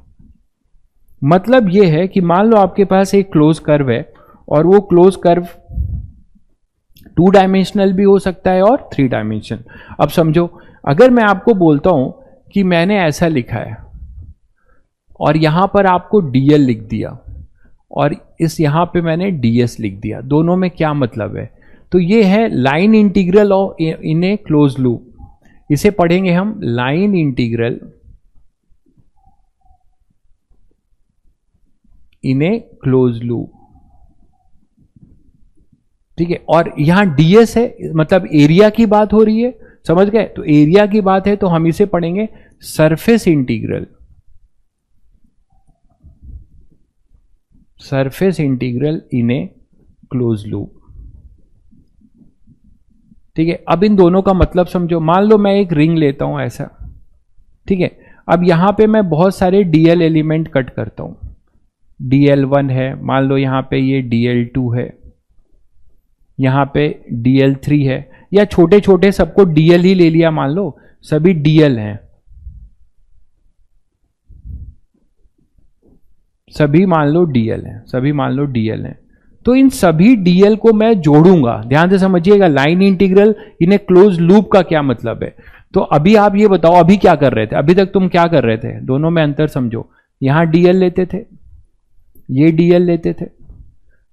मतलब ये है कि मान लो आपके पास एक क्लोज कर्व है, और वो क्लोज कर्व 2 डायमेंशनल भी हो सकता है और 3 डायमेंशन। अब समझो, अगर मैं आपको बोलता हूं कि मैंने ऐसा लिखा है, और यहां पर आपको dl लिख दिया, और इस यहां पे मैंने ds लिख दिया, दोनों में क्या मतलब है? तो ये है line integral of in A close loop. इसे पढ़ेंगे हम लाइन इंटीग्रल इन ए क्लोज लूप। ठीक है, और यहां ds है, मतलब एरिया की बात हो रही है, समझ गए? तो एरिया की बात है, तो हम इसे पढ़ेंगे सरफेस इंटीग्रल, सरफेस इंटीग्रल इन ए क्लोज लूप। ठीक है, अब इन दोनों का मतलब समझो। मान लो मैं एक रिंग लेता हूं ऐसा, ठीक है, अब यहां पे मैं बहुत सारे dl एलिमेंट कट करता हूं, dl1 है, मान लो यहां पे ये dl2 है, यहां पे dl3 है, या छोटे छोटे सबको dl ही ले लिया, मान लो सभी dl हैं, सभी मान लो dl हैं, सभी मान लो dl हैं। तो इन सभी dl को मैं जोड़ूंगा, ध्यान से समझिएगा, लाइन इंटीग्रल इन ए क्लोज लूप का क्या मतलब है। तो अभी आप ये बताओ, अभी क्या कर रहे थे, अभी तक तुम क्या कर रहे थे, दोनों में अंतर समझो। यहां dl लेते थे, ये dl लेते थे,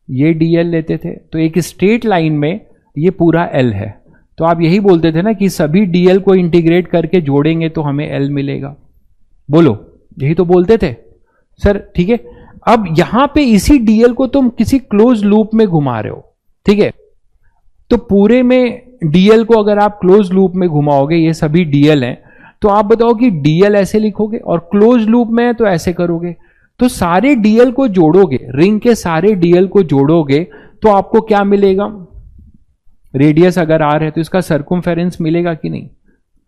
ये dl लेते थे, तो एक स्ट्रेट लाइन में ये पूरा l है। तो आप यही बोलते थे ना कि सभी dl को इंटीग्रेट करके जोड़ेंगे तो हमें l मिलेगा, बोलो, यही तो बोलते थे सर। ठीक है, अब यहां पे इसी dl को तुम किसी क्लोज लूप में घुमा रहे हो, ठीक है, तो पूरे में dl को अगर आप क्लोज लूप में घुमाओगे, ये सभी dl हैं, तो आप बताओ कि dl ऐसे लिखोगे, और क्लोज लूप में तो ऐसे करोगे। तो सारे dl को जोड़ोगे, रिंग के सारे dl को जोड़ोगे, तो आपको क्या मिलेगा? रेडियस अगर r है तो इसका सर्कमफेरेंस मिलेगा कि नहीं,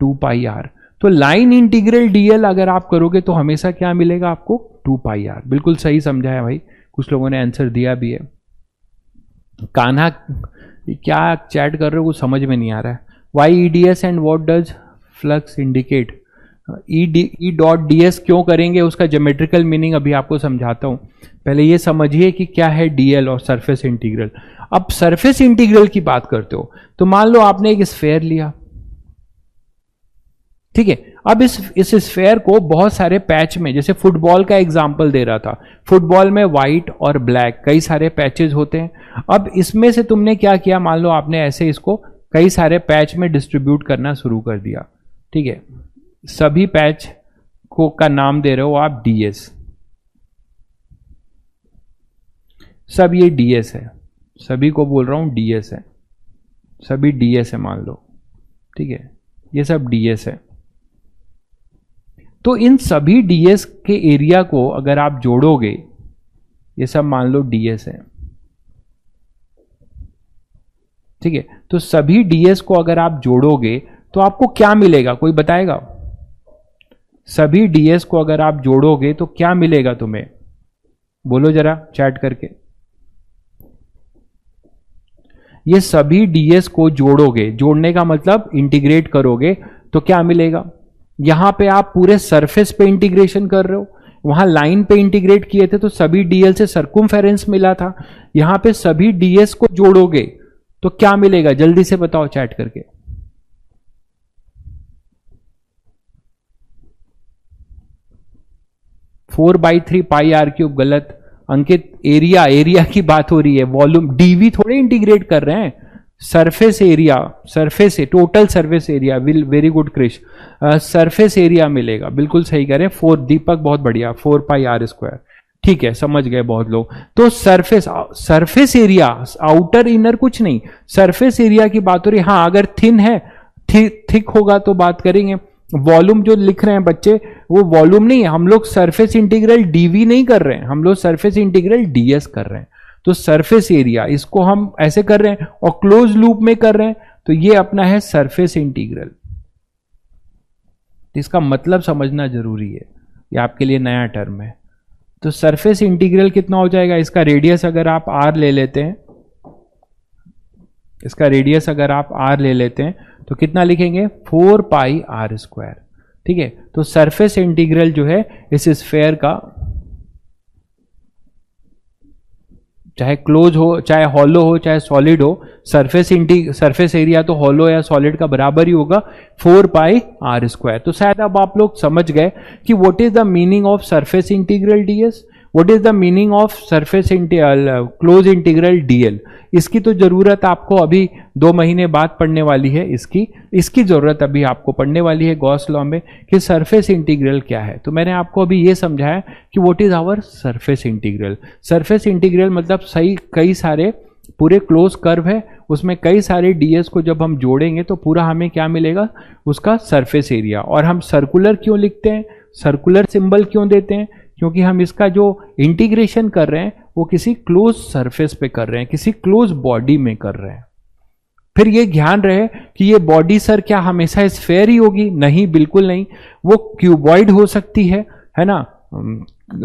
2 पाई r। तो लाइन इंटीग्रल dl अगर आप करोगे तो हमेशा क्या मिलेगा आपको, 2 पाई r। बिल्कुल सही समझा है भाई, कुछ लोगों ने आंसर दिया भी है। कान्हा क्या चैट कर रहे हो, कुछ समझ में नहीं आ रहा है। Why eds and what does flux indicate? E dot d s क्यों करेंगे, उसका ज्योमेट्रिकल मीनिंग अभी आपको समझाता हूं। पहले ये समझिए कि क्या है डीएल और सरफेस इंटीग्रल। अब सरफेस इंटीग्रल की बात करते हो, तो मान लो आपने एक स्फेयर लिया, ठीक है, अब इस स्फेयर को बहुत सारे पैच में, जैसे फुटबॉल का एग्जांपल दे रहा था, फुटबॉल में व्हाइट और ब्लैक कई सारे पैचेस होते हैं। अब इसमें से तुमने क्या किया, मान लो आपने ऐसे इसको कई सारे पैच में डिस्ट्रीब्यूट करना शुरू कर दिया, ठीक है, सभी पैच को का नाम दे रहे हो आप ds, सब ये ds है, सभी को बोल रहा हूं ds है, सभी ds है मान लो, ठीक है, ये सब ds है। तो इन सभी ds के एरिया को अगर आप जोड़ोगे, ये सब मान लो ds है, ठीक है, तो सभी ds को अगर आप जोड़ोगे तो आपको क्या मिलेगा, कोई बताएगा? सभी ds को अगर आप जोड़ोगे तो क्या मिलेगा तुम्हें, बोलो जरा चैट करके। ये सभी ds को जोड़ोगे, जोड़ने का मतलब इंटीग्रेट करोगे, तो क्या मिलेगा? यहां पे आप पूरे सरफेस पे इंटीग्रेशन कर रहे हो, वहां लाइन पे इंटीग्रेट किए थे तो सभी dl से सर्कमफेरेंस मिला था, यहां पे सभी ds को जोड़ोगे तो क्या मिलेगा, जल्दी से बताओ चैट करके। 4/3 पाई r क्यूब, गलत, अंकित एरिया की बात हो रही है, वॉल्यूम डीवी थोड़े इंटीग्रेट कर रहे हैं, surface area, surface total surface area. Will very good Krish, surface area मिलेगा, बिल्कुल सही कह रहे हैं। 4 दीपक बहुत बढ़िया, 4πr², ठीक है, समझ गए बहुत लोग। तो सरफेस एरिया, आउटर इनर कुछ नहीं, सरफेस एरिया की बात हो रही है। हाँ अगर थिन है, थिक होगा तो बात करेंगे। वॉल्यूम जो लिख रहे हैं बच्चे, वो वॉल्यूम नहीं है, हम लोग सरफेस इंटीग्रल डीवी नहीं कर रहे हैं, हम लोग सरफेस इंटीग्रल डीएस कर रहे हैं। तो सरफेस एरिया इसको हम ऐसे कर रहे हैं और क्लोज लूप में कर रहे हैं, तो ये अपना है सरफेस इंटीग्रल। इसका मतलब समझना जरूरी है, ये आपके लिए नया टर्म है। तो सरफेस इंटीग्रल कितना हो जाएगा, इसका रेडियस अगर आप r ले लेते हैं, इसका रेडियस अगर आप r ले लेते हैं तो कितना लिखेंगे, 4πr²। ठीक है, तो सरफेस इंटीग्रल जो है इस स्फेयर का, चाहे क्लोज हो, चाहे हॉलो हो, चाहे सॉलिड हो, सरफेस एरिया तो हॉलो या सॉलिड का बराबर ही होगा, 4πr²। तो शायद अब आप लोग समझ गए कि what is the meaning of surface integral DS, what is the meaning of surface close integral DL. इसकी तो जरूरत आपको अभी 2 महीने बाद पढ़ने वाली है, इसकी जरूरत अभी आपको पढ़ने वाली है गॉस लॉ में कि सरफेस इंटीग्रल क्या है। तो मैंने आपको अभी ये समझाया कि what is our surface integral. Surface integral मतलब सही कई सारे पूरे क्लोज कर्व है, उसमें कई सारे डीएस को जब हम जोड़ेंगे तो पूरा हमें क्या मिलेगा, उसका सरफेस एरिया। और हम सर्कुलर क्यों लिखते हैं, सर्कुलर सिंबल क्यों देते हैं, क्योंकि हम इसका जो इंटीग्रेशन कर रहे हैं वो किसी क्लोज सरफेस पे कर रहे हैं, किसी क्लोज बॉडी में कर रहे हैं। फिर ये ध्यान रहे कि ये बॉडी सर क्या हमेशा स्फेयर ही होगी, नहीं बिल्कुल नहीं, वो क्यूबॉइड हो सकती है ना,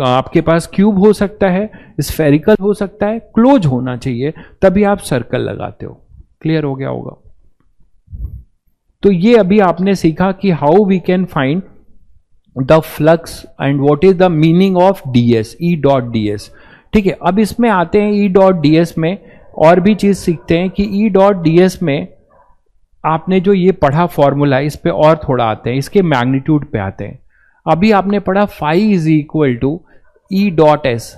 आपके पास क्यूब हो सकता है, स्फेरिकल हो सकता है, क्लोज होना चाहिए तभी आप सर्कल लगाते हो। क्लियर हो गया होगा। तो ये अभी आपने सीखा कि how we can find the flux and what is the meaning of ds, E dot ds. ठीक है, अब इसमें आते हैं ई डॉट डीएस में और भी चीज सीखते हैं कि ई डॉट डीएस में आपने जो ये पढ़ा फॉर्मूला, इस पे और थोड़ा आते हैं, इसके मैग्नीट्यूड पे आते हैं। अभी आपने पढ़ा phi is equal to E dot S,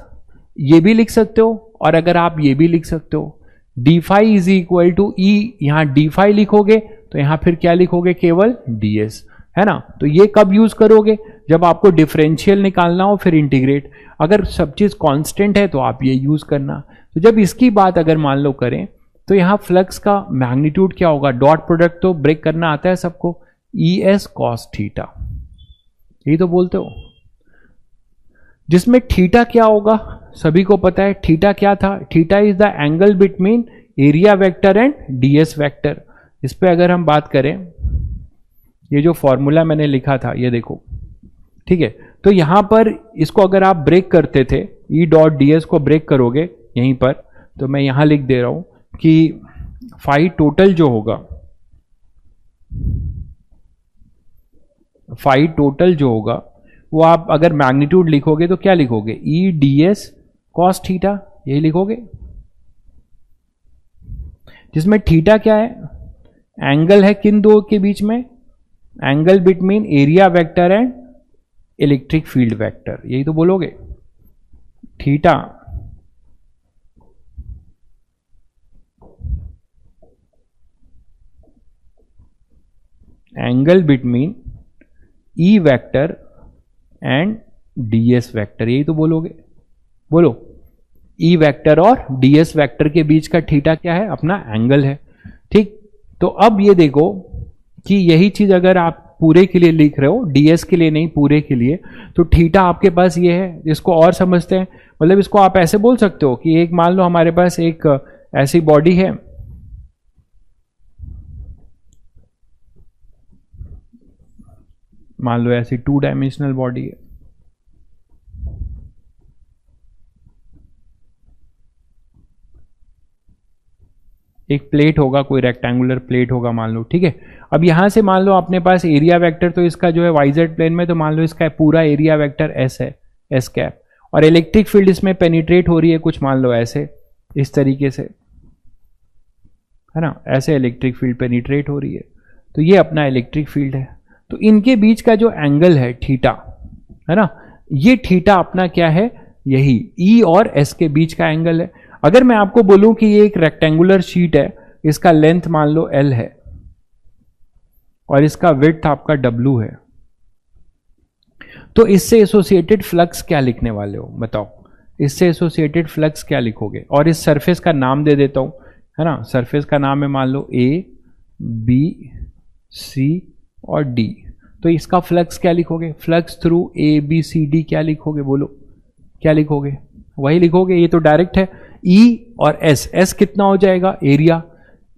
ये भी लिख सकते हो और अगर आप ये भी लिख सकते हो, d phi is equal to E, यहां डी फाई लिखोगे तो यहां फिर क्या लिखोगे, केवल डीएस, है ना। तो ये कब यूज करोगे, जब आपको डिफरेंशियल निकालना हो, फिर इंटीग्रेट। अगर सब चीज कांस्टेंट है तो आप ये यूज करना। तो जब इसकी बात अगर मान लो करें तो यहां फ्लक्स का मैग्नीट्यूड क्या होगा, डॉट प्रोडक्ट तो ब्रेक करना आता है सबको, ई एस कॉस थीटा, यही तो बोलते हो। जिसमें थीटा क्या होगा सभी को पता है, थीटा क्या था, theta is the angle between area vector and DS vector. इस पे अगर हम बात करें, ये जो फॉर्मूला मैंने लिखा था ये देखो, ठीक है। तो यहां पर इसको अगर आप ब्रेक करते थे, ई डॉट डीएस को ब्रेक करोगे यहीं पर, तो मैं यहां लिख दे रहा हूं कि फाई टोटल जो होगा, फाई टोटल जो होगा वो आप अगर मैग्नीट्यूड लिखोगे तो क्या लिखोगे, ई डीएस कॉस थीटा, यही लिखोगे। जिसमें थीटा क्या है, एंगल है किन दो के बीच में, angle between area vector and electric field vector, यही तो बोलोगे। Theta angle between E vector and DS vector, यही तो बोलोगे। बोलो, ई वेक्टर और डीएस वेक्टर के बीच का थीटा क्या है, अपना एंगल है। ठीक, तो अब ये देखो कि यही चीज अगर आप पूरे के लिए लिख रहे हो, डीएस के लिए नहीं पूरे के लिए, तो थीटा आपके पास ये है, जिसको और समझते हैं। मतलब इसको आप ऐसे बोल सकते हो कि एक मान लो हमारे पास एक ऐसी बॉडी है, मान लो ऐसी 2 डायमेंशनल बॉडी है, एक प्लेट होगा, कोई रेक्टेंगुलर प्लेट होगा मान लो, ठीक है। अब यहां से मान लो अपने पास एरिया वेक्टर, तो इसका जो है वाईजेड प्लेन में, तो मान लो इसका पूरा एरिया वेक्टर एस है, एस कैप, और इलेक्ट्रिक फील्ड इसमें पेनिट्रेट हो रही है कुछ मान लो ऐसे, इस तरीके से, है ना, ऐसे इलेक्ट्रिक फील्ड पेनिट्रेट हो रही है, तो ये अपना इलेक्ट्रिक फील्ड है। तो इनके बीच का जो एंगल है थीटा, है ना, ये थीटा अपना क्या है, यही ई और एस के बीच का एंगल है। अगर मैं आपको बोलूं कि ये एक रेक्टेंगुलर शीट है, इसका लेंथ मान लो एल है और इसका विड्थ आपका डब्ल्यू है, तो इससे एसोसिएटेड फ्लक्स क्या लिखने वाले हो बताओ? इससे एसोसिएटेड फ्लक्स क्या लिखोगे? और इस सरफेस का नाम दे देता हूं, है ना, सरफेस का नाम है मान लो ए बी सी और डी, तो इसका फ्लक्स क्या लिखोगे? Flux through A B C D क्या लिखोगे? बोलो क्या लिखोगे? वही लिखोगे, ये तो डायरेक्ट है। ई और एस, एस कितना हो जाएगा? एरिया।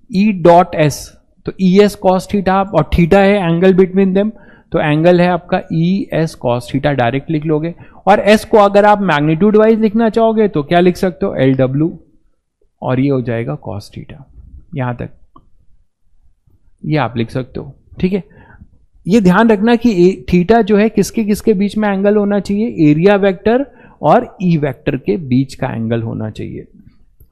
ई डॉट एस, तो ई एस कॉस थीटा, और थीटा है एंगल बिटवीन देम, तो एंगल है आपका E S cos theta, direct लिख लोगे। और एस को अगर आप मैग्नीट्यूड वाइज लिखना चाहोगे तो क्या लिख सकते हो? एल डब्ल्यू, और ये हो जाएगा कॉस थीटा। यहां तक ये आप लिख सकते हो, ठीक है। ये ध्यान रखना कि थीटा जो है किसके किसके बीच में एंगल होना चाहिए? एरिया वेक्टर और ई वेक्टर के बीच का एंगल होना चाहिए।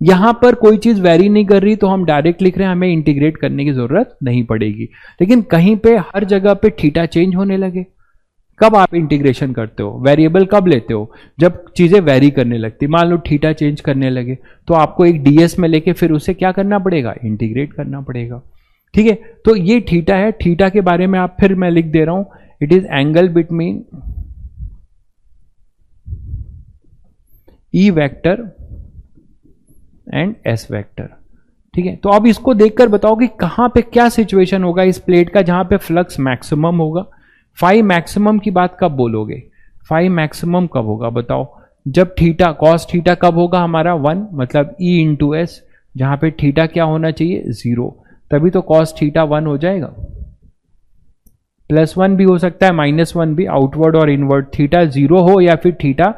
यहां पर कोई चीज वेरी नहीं कर रही तो हम डायरेक्ट लिख रहे हैं, हमें इंटीग्रेट करने की जरूरत नहीं पड़ेगी। लेकिन कहीं पे हर जगह पे थीटा चेंज होने लगे, कब आप इंटीग्रेशन करते हो? वेरिएबल कब लेते हो? जब चीजें वेरी करने लगती, मान लो थीटा चेंज करने लगे, तो आपको एक डीएस में लेके फिर उसे क्या करना पड़ेगा? इंटीग्रेट करना पड़ेगा, ठीक है। तो ये थीटा है। थीटा के बारे में आप फिर मैं लिख दे रहा हूं, it is angle between E vector and S vector, ठीक है। तो अब इसको देखकर बताओ कि कहां पे क्या सिचुएशन होगा इस प्लेट का जहां पे फ्लक्स मैक्सिमम होगा। फाई मैक्सिमम की बात कब बोलोगे? फाई मैक्सिमम कब होगा बताओ? जब थीटा कॉस थीटा कब होगा हमारा? 1, मतलब ई इंटू एस, जहां पे थीटा क्या होना चाहिए? 0, तभी तो कॉस थीटा 1 हो जाएगा। +1 भी हो सकता है, -1 भी, आउटवर्ड और इनवर्ड, थीटा 0 हो या फिर थीटा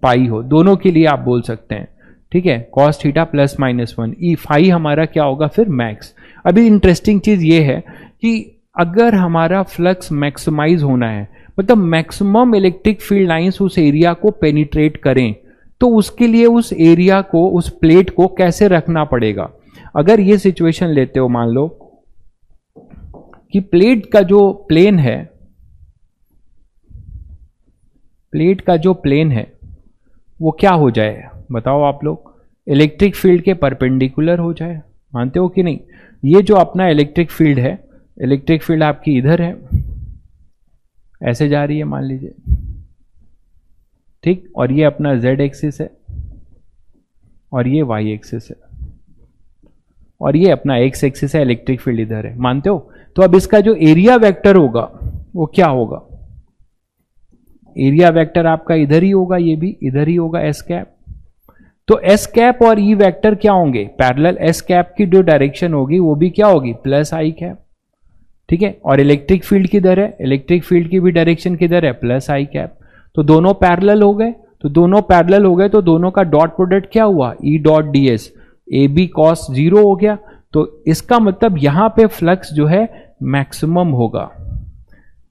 पाई हो, दोनों के लिए आप बोल सकते हैं, ठीक है। कॉस थीटा +-1, ई फाई हमारा क्या होगा फिर? मैक्स। अभी इंटरेस्टिंग चीज ये है कि अगर हमारा फ्लक्स मैक्सिमाइज होना है, मतलब मैक्सिमम इलेक्ट्रिक फील्ड लाइंस उस एरिया को पेनिट्रेट करें, तो उसके लिए उस एरिया को, उस प्लेट को कैसे रखना पड़ेगा? अगर ये सिचुएशन लेते हो, मान लो कि प्लेट का जो प्लेन है, प्लेट का जो प्लेन है वो क्या हो जाए बताओ आप लोग? इलेक्ट्रिक फील्ड के परपेंडिकुलर हो जाए, मानते हो कि नहीं? ये जो अपना इलेक्ट्रिक फील्ड है, इलेक्ट्रिक फील्ड आपकी इधर है, ऐसे जा रही है मान लीजिए, ठीक, और ये अपना z एक्सिस है और ये y एक्सिस है और ये अपना x एक्सिस है, इलेक्ट्रिक फील्ड इधर है, मानते हो? तो अब इसका जो एरिया वेक्टर होगा वो क्या होगा? एरिया वेक्टर आपका इधर ही होगा, ये भी इधर ही होगा, एस कैप। तो एस कैप और ई वेक्टर क्या होंगे? पैरेलल। एस कैप की जो डायरेक्शन होगी वो भी क्या होगी? +i कैप, ठीक है। और इलेक्ट्रिक फील्ड किधर है? इलेक्ट्रिक फील्ड की भी डायरेक्शन किधर है? +i cap. तो दोनों पैरेलल हो गए, तो दोनों पैरेलल हो गए, तो दोनों का डॉट प्रोडक्ट क्या हुआ? E dot d s, A B cos 0 हो गया। तो इसका मतलब यहां पे फ्लक्स जो है मैक्सिमम होगा,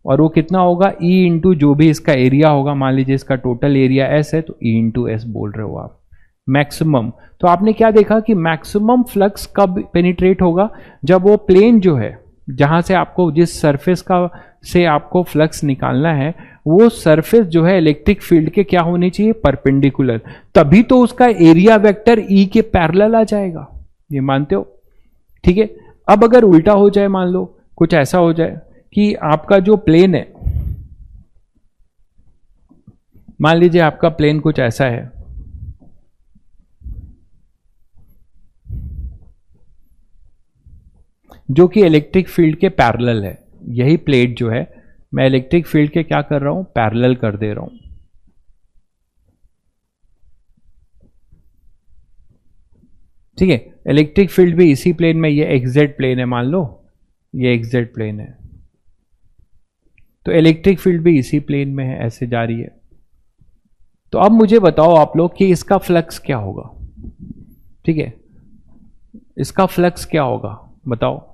और वो कितना होगा? ई इंटू जो भी इसका एरिया होगा, मान लीजिए इसका टोटल एरिया एस है, तो ई इंटू एस बोल रहे हो आप, मैक्सिमम। तो आपने क्या देखा कि मैक्सिमम फ्लक्स कब पेनिट्रेट होगा? जब वो प्लेन जो है, जहां से आपको, जिस सरफेस का से आपको फ्लक्स निकालना है, वो सरफेस जो है इलेक्ट्रिक फील्ड के क्या होनी चाहिए? परपेंडिकुलर, तभी तो उसका एरिया वेक्टर ई के पैरेलल आ जाएगा, ये मानते हो? ठीक है। अब अगर उल्टा हो जाए, मान लो कुछ ऐसा हो जाए कि आपका जो प्लेन है, मान लीजिए आपका प्लेन कुछ ऐसा है, जो कि इलेक्ट्रिक फील्ड के पैरेलल है। यही प्लेट जो है, मैं इलेक्ट्रिक फील्ड के क्या कर रहा हूं? पैरेलल कर दे रहा हूं, ठीक है। इलेक्ट्रिक फील्ड भी इसी प्लेन में, ये एक्सजेड प्लेन है, मान लो ये एक्सजेड प्लेन है, तो इलेक्ट्रिक फील्ड भी इसी प्लेन में है, ऐसे जा रही है। तो अब मुझे बताओ आप लोग कि इसका फ्लक्स क्या होगा? ठीक है, इसका फ्लक्स क्या होगा बताओ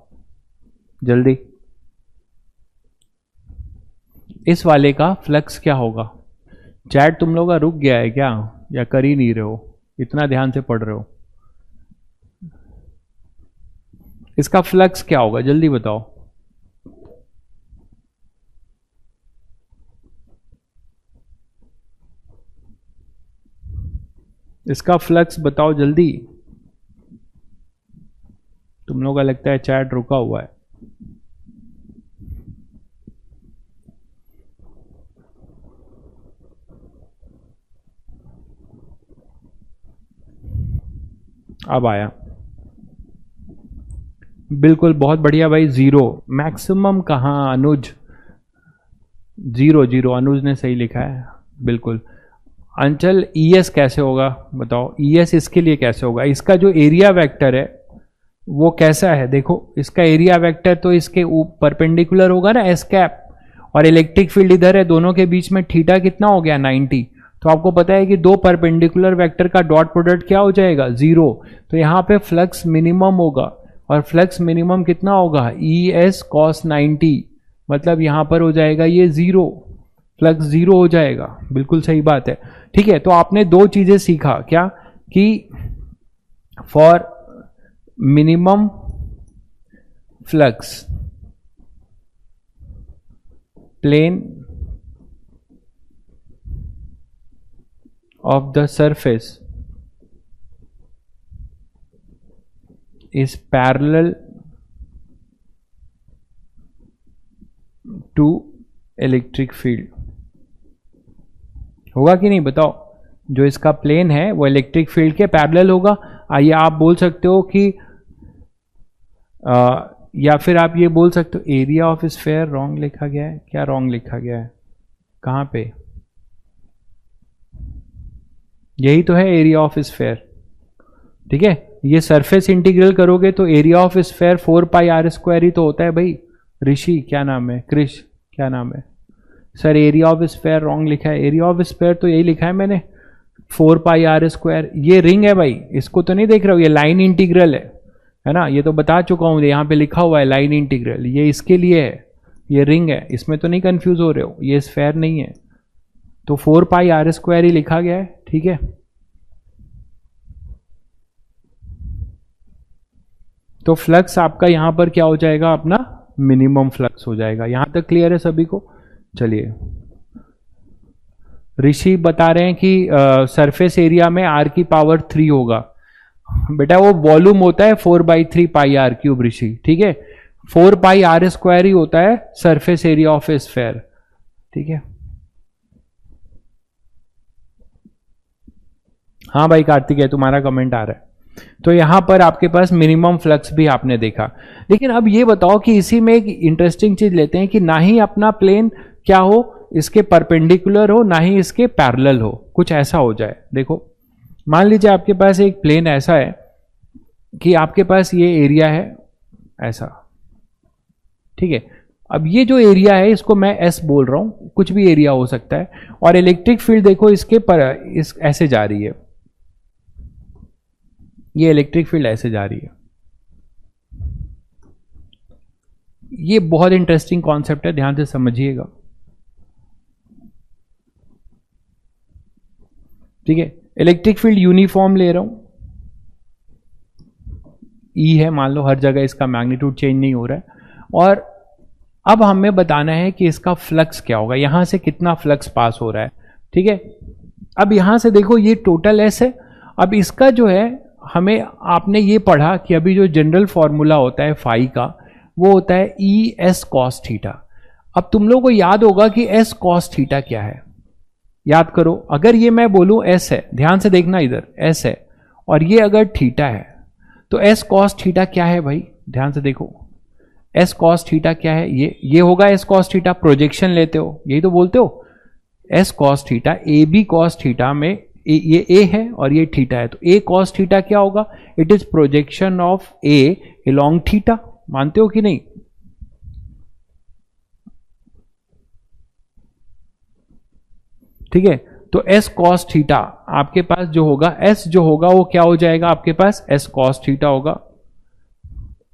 जल्दी। इस वाले का फ्लक्स क्या होगा? चैट तुम लोग का रुक गया है क्या, या कर ही नहीं रहे हो? इतना ध्यान से पढ़ रहे हो? इसका फ्लक्स क्या होगा जल्दी बताओ। इसका फ्लक्स बताओ जल्दी। तुम लोगों का लगता है चैट रुका हुआ है। अब आया, बिल्कुल बहुत बढ़िया भाई। जीरो मैक्सिमम कहाँ अनुज? जीरो जीरो, अनुज ने सही लिखा है बिल्कुल। अंचल ईएस कैसे होगा बताओ? ईएस इसके लिए कैसे होगा? इसका जो एरिया वेक्टर है वो कैसा है? देखो इसका एरिया वेक्टर तो इसके परपेंडिकुलर होगा ना, एस कैप, और इलेक्ट्रिक फील्ड इधर है, दोनों के बीच में थीटा कितना हो गया? 90। तो आपको पता है कि दो परपेंडिकुलर वेक्टर का डॉट प्रोडक्ट क्या हो जाएगा? जीरो। तो यहाँ पे फ्लक्स मिनिमम होगा, और फ्लक्स मिनिमम कितना होगा? ई एस कॉस 90, मतलब यहां पर हो जाएगा ये जीरो, फ्लक्स जीरो हो जाएगा। बिल्कुल सही बात है। ठीक है, तो आपने दो चीजें सीखा क्या? कि for minimum flux plane of the surface is parallel to electric field. होगा कि नहीं बताओ? जो इसका प्लेन है वो इलेक्ट्रिक फील्ड के पैरेलल होगा। आइए आप बोल सकते हो कि या फिर आप ये बोल सकते हो एरिया ऑफ स्फीयर रॉन्ग लिखा गया है। क्या रॉन्ग लिखा गया है? कहां पे? यही तो है एरिया ऑफ स्फीयर। ठीक है, ये सरफेस इंटीग्रल करोगे तो area of sphere 4 pi r square ही तो होता है भाई। ऋषि क्या नाम है? क्रिश क्या नाम है? Sir area of sphere wrong लिखा है। एरिया ऑफ स्फीयर तो यही लिखा है मैंने, 4 पाई आर स्क्वायर। ये रिंग है भाई, इसको तो नहीं देख रहे हो? ये लाइन इंटीग्रल है ना? ये तो बता चुका हूं, यहाँ पे लिखा हुआ है लाइन इंटीग्रल, ये इसके लिए है, ये रिंग है, इसमें तो नहीं कंफ्यूज हो रहे हो, ये स्फीयर नहीं है। तो 4 पाई आर स्क्वायर ही लिखा गया है। ठीक है, तो फ्लक्स आपका यहां पर क्या हो जाएगा? अपना मिनिमम फ्लक्स हो जाएगा। यहां तक क्लियर है सभी को? चलिए, ऋषि बता रहे हैं कि सरफेस एरिया में आर की पावर 3 होगा। बेटा वो वॉल्यूम होता है 4/3 पाई आर क्यूब ऋषि। ठीक है, 4 पाई आर स्क्वायर ही होता है surface area of A sphere. ठीक है, हाँ भाई कार्तिक है, तुम्हारा कमेंट आ रहा है। तो यहां पर आपके पास मिनिमम फ्लक्स भी आपने देखा। लेकिन अब ये बताओ कि इसी में एक इंटरेस्टिंग चीज लेते हैं कि ना ही अपना प्लेन क्या हो, इसके परपेंडिकुलर हो, ना ही इसके पैरेलल हो, कुछ ऐसा हो जाए। देखो मान लीजिए आपके पास एक प्लेन ऐसा है कि आपके पास ये एरिया है ऐसा। ठीक है, अब ये जो एरिया है इसको मैं एस बोल रहा हूं, कुछ भी एरिया हो सकता है, और इलेक्ट्रिक फील्ड देखो इसके पर ऐसे जा रही है, ये इलेक्ट्रिक फील्ड ऐसे जा रही है। ये बहुत इंटरेस्टिंग कॉन्सेप्ट है, ध्यान से समझिएगा। ठीक है, इलेक्ट्रिक फील्ड यूनिफॉर्म ले रहा हूं, ई है मान लो, हर जगह इसका मैग्नीट्यूड चेंज नहीं हो रहा है। और अब हमें बताना है कि इसका फ्लक्स क्या होगा, यहां से कितना फ्लक्स पास हो रहा है। ठीक है, अब यहां से देखो ये टोटल एस है। अब इसका जो है हमें, आपने ये पढ़ा कि अभी जो जनरल फॉर्मूला होता है फाई का, वो होता है ई एस कॉस थीटा। अब तुम लोगों को याद होगा कि एस कॉस थीटा क्या है, याद करो। अगर ये मैं बोलूं एस है, ध्यान से देखना इधर, एस है, और ये अगर थीटा है, तो एस कॉस थीटा क्या है भाई? ध्यान से देखो, एस कॉस थीटा क्या है? ये होगा एस कॉस थीटा। प्रोजेक्शन लेते हो, यही तो बोलते हो, S cos theta A B cos theta में ये ए है और ये थीटा है, तो ए कॉस थीटा क्या होगा? It is projection of a along theta. मानते हो कि नहीं? ठीक है, तो एस कॉस थीटा आपके पास जो होगा, एस जो होगा वो क्या हो जाएगा आपके पास? एस कॉस थीटा होगा।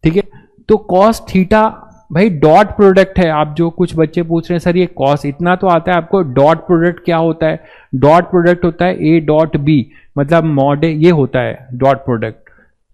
ठीक है, तो कॉस थीटा भाई डॉट प्रोडक्ट है। आप जो कुछ बच्चे पूछ रहे हैं सर ये कॉस, इतना तो आता है आपको। डॉट प्रोडक्ट क्या होता है? डॉट प्रोडक्ट होता है ए डॉट बी, मतलब मॉड ए, ये होता है dot product.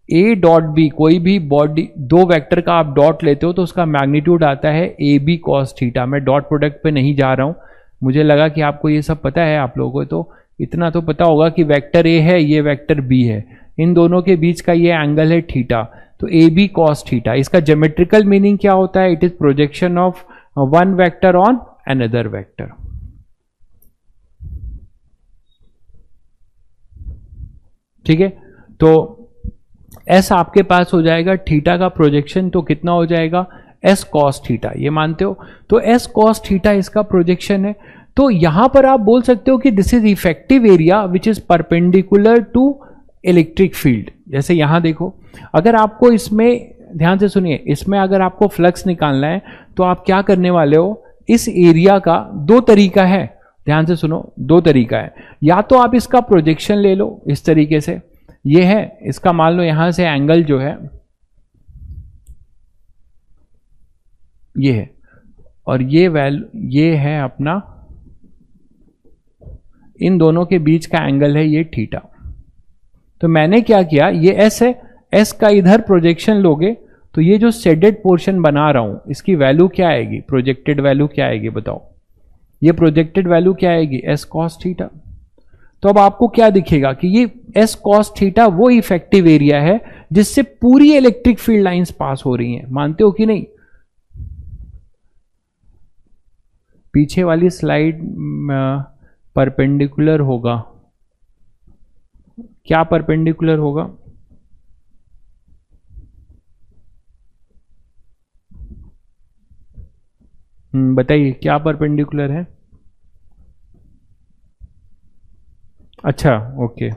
A dot B, कोई भी बॉडी दो वेक्टर का आप डॉट लेते हो तो उसका मैग्नीट्यूड आता है ए बी कॉस थीटा। मैं डॉट प्रोडक्ट पे नहीं जा रहा हूं, मुझे लगा कि आपको ये सब पता है आप लोगों को, तो इतना तो पता होगा कि वेक्टर ए है, ये वेक्टर बी है, इन दोनों के बीच का ये एंगल है थीटा, तो ए बी कॉस थीटा। इसका ज्योमेट्रिकल मीनिंग क्या होता है? It is projection of one vector on another vector. ठीक है, तो एस आपके पास हो जाएगा थीटा का प्रोजेक्शन, तो कितना हो जाएगा? एस कॉस थीटा, ये मानते हो? तो एस कॉस थीटा इसका प्रोजेक्शन है। तो यहां पर आप बोल सकते हो कि this is effective area which is perpendicular to electric field. जैसे यहां देखो, अगर आपको इसमें, ध्यान से सुनिए, इसमें अगर आपको फ्लक्स निकालना है तो आप क्या करने वाले हो? इस एरिया का दो तरीका है, ध्यान से सुनो, दो तरीका है। या तो आप इसका प्रोजेक्शन ले लो इस तरीके से, ये है इसका, मान लो यहां से एंगल जो है ये है, और ये वैल्यू ये है अपना, इन दोनों के बीच का एंगल है ये थीटा। तो मैंने क्या किया, ये एस है, एस का इधर प्रोजेक्शन लोगे तो ये जो शेडेड पोर्शन बना रहा हूं इसकी वैल्यू क्या आएगी? प्रोजेक्टेड वैल्यू क्या आएगी बताओ? ये प्रोजेक्टेड वैल्यू क्या आएगी? S cos theta. तो अब आपको क्या दिखेगा कि ये एस कॉस थीटा वो इफेक्टिव एरिया है जिससे पूरी इलेक्ट्रिक फील्ड लाइंस पास हो रही हैं। मानते हो कि नहीं? पीछे वाली स्लाइड परपेंडिकुलर होगा, क्या परपेंडिकुलर होगा? बताइए क्या परपेंडिकुलर है? अच्छा, ओके।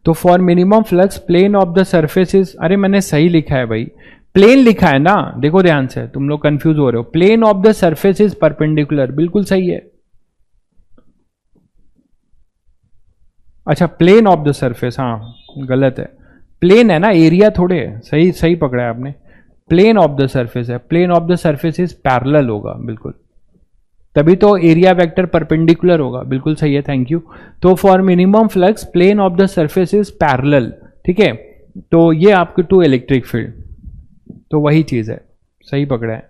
तो for minimum flux plane of the surface is, अरे मैंने सही लिखा है भाई, प्लेन लिखा है ना, देखो ध्यान से, तुम लोग कंफ्यूज हो रहे हो। Plane of the surface is perpendicular, बिल्कुल सही है। अच्छा, प्लेन ऑफ द सरफेस, हाँ गलत है, प्लेन है ना, एरिया थोड़े है। सही सही पकड़ा है आपने, प्लेन ऑफ द सरफेस है। Plane of the surface is parallel होगा, बिल्कुल, तभी तो एरिया वेक्टर परपेंडिकुलर होगा, बिल्कुल सही है, थैंक यू। तो for minimum flux plane of the surface is parallel, ठीक है। तो ये आपके टू इलेक्ट्रिक फील्ड, तो वही चीज है, सही पकड़ा है।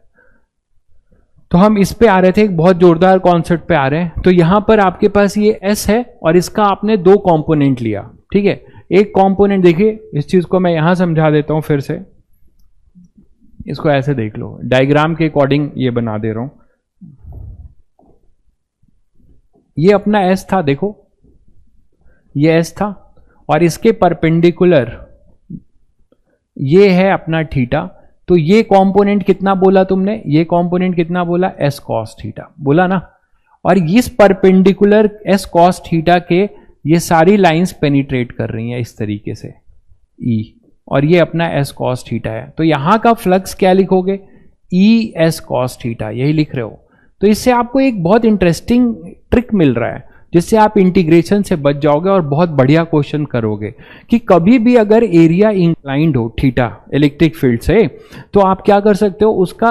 तो हम इस पे आ रहे थे, एक बहुत जोरदार कॉन्सेप्ट पे आ रहे हैं। तो यहां पर आपके पास ये एस है और इसका आपने दो कंपोनेंट लिया, ठीक है। एक कंपोनेंट देखिए, इस चीज को मैं यहां समझा देता हूं फिर से, इसको ऐसे देख लो, डायग्राम के अकॉर्डिंग ये बना दे रहा हूं। ये अपना एस था, देखो ये एस था, और इसके परपेंडिकुलर ये है अपना थीटा। तो ये कंपोनेंट कितना बोला तुमने? ये कंपोनेंट कितना बोला? एस कॉस थीटा बोला ना। और इस परपेंडिकुलर एस कॉस थीटा के ये सारी लाइंस पेनिट्रेट कर रही हैं इस तरीके से, ई, और ये अपना एस कॉस थीटा है। तो यहां का फ्लक्स क्या लिखोगे? ई एस कॉस थीटा, यही लिख रहे हो। तो इससे आपको एक बहुत इंटरेस्टिंग ट्रिक मिल रहा है, जिससे आप इंटीग्रेशन से बच जाओगे और बहुत बढ़िया क्वेश्चन करोगे कि कभी भी अगर एरिया इंक्लाइंड हो थीटा इलेक्ट्रिक फील्ड से, तो आप क्या कर सकते हो, उसका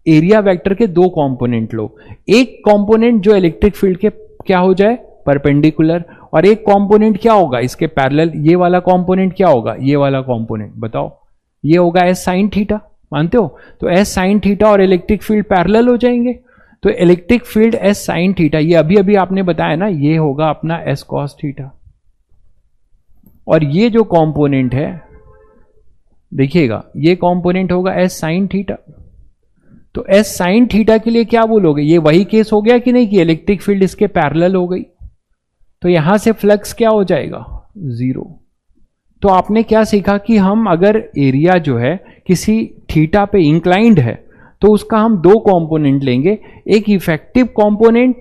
एरिया वेक्टर के दो कंपोनेंट लो। एक कंपोनेंट जो इलेक्ट्रिक फील्ड के क्या हो जाए? परपेंडिकुलर, और एक कंपोनेंट क्या होगा इसके पैरेलल। ये वाला कंपोनेंट क्या होगा? ये वाला कंपोनेंट बताओ, ये होगा एस साइन थीटा, मानते हो? तो एस साइन थीटा और इलेक्ट्रिक फील्ड पैरेलल हो जाएंगे। तो electric field S sine theta, ये अभी अभी आपने बताया ना, ये होगा अपना एस कॉस थीटा। और ये जो कंपोनेंट है देखिएगा, ये कंपोनेंट होगा एस साइन थीटा। तो एस साइन थीटा के लिए क्या बोलोगे? ये वही केस हो गया कि नहीं, कि इलेक्ट्रिक फील्ड इसके पैरेलल हो गई। तो यहां से फ्लक्स क्या हो जाएगा? जीरो। तो आपने क्या सीखा कि हम अगर एरिया जो है किसी थीटा पे इंक्लाइंड है, तो उसका हम दो कंपोनेंट लेंगे। एक इफेक्टिव कंपोनेंट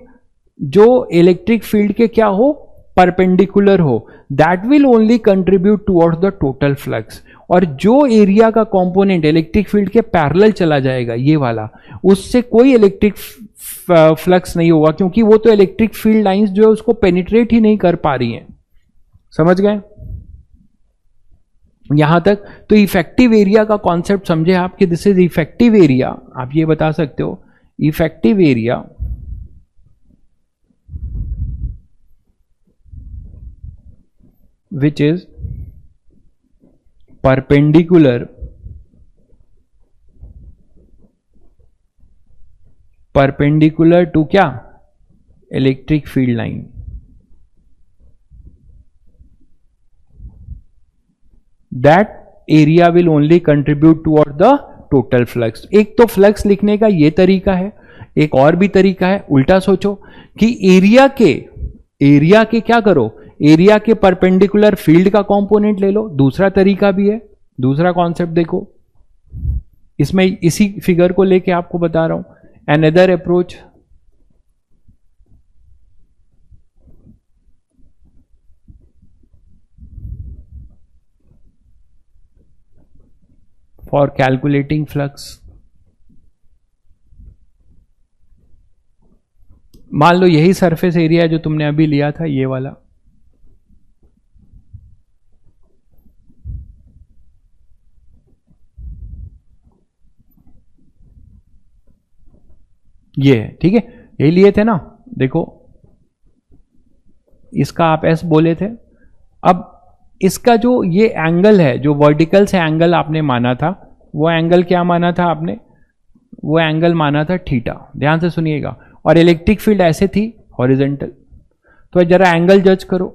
जो इलेक्ट्रिक फील्ड के क्या हो? परपेंडिकुलर हो, that will only contribute towards the total flux. और जो एरिया का कंपोनेंट इलेक्ट्रिक फील्ड के पैरेलल चला जाएगा, ये वाला, उससे कोई इलेक्ट्रिक फ्लक्स नहीं होगा, क्योंकि वो तो इलेक्ट्रिक फील्ड लाइंस जो है उसको पेनिट्रेट ही नहीं कर पा रही हैं। समझ गए यहां तक? तो इफेक्टिव एरिया का कॉन्सेप्ट समझे आप कि दिस इज इफेक्टिव एरिया। आप ये बता सकते हो effective area which is perpendicular to क्या? Electric field line, that area will only contribute toward the total flux. एक तो फ्लक्स लिखने का ये तरीका है, एक और भी तरीका है, उल्टा सोचो कि एरिया के क्या करो, एरिया के परपेंडिकुलर फील्ड का कंपोनेंट ले लो। दूसरा तरीका भी है, दूसरा कॉन्सेप्ट देखो, इसमें इसी फिगर को लेके आपको बता रहा हूं। Another approach, for calculating flux, मान लो यही सरफेस एरिया जो तुमने अभी लिया था, ये वाला, ये है, ठीक है, यही लिए थे ना। देखो इसका आप एस बोले थे। अब इसका जो ये एंगल है, जो वर्टिकल से एंगल आपने माना था, वो एंगल क्या माना था आपने, वो एंगल माना था थीटा। ध्यान से सुनिएगा। और इलेक्ट्रिक फील्ड ऐसे थी हॉरिजॉन्टल। तो जरा एंगल जज करो,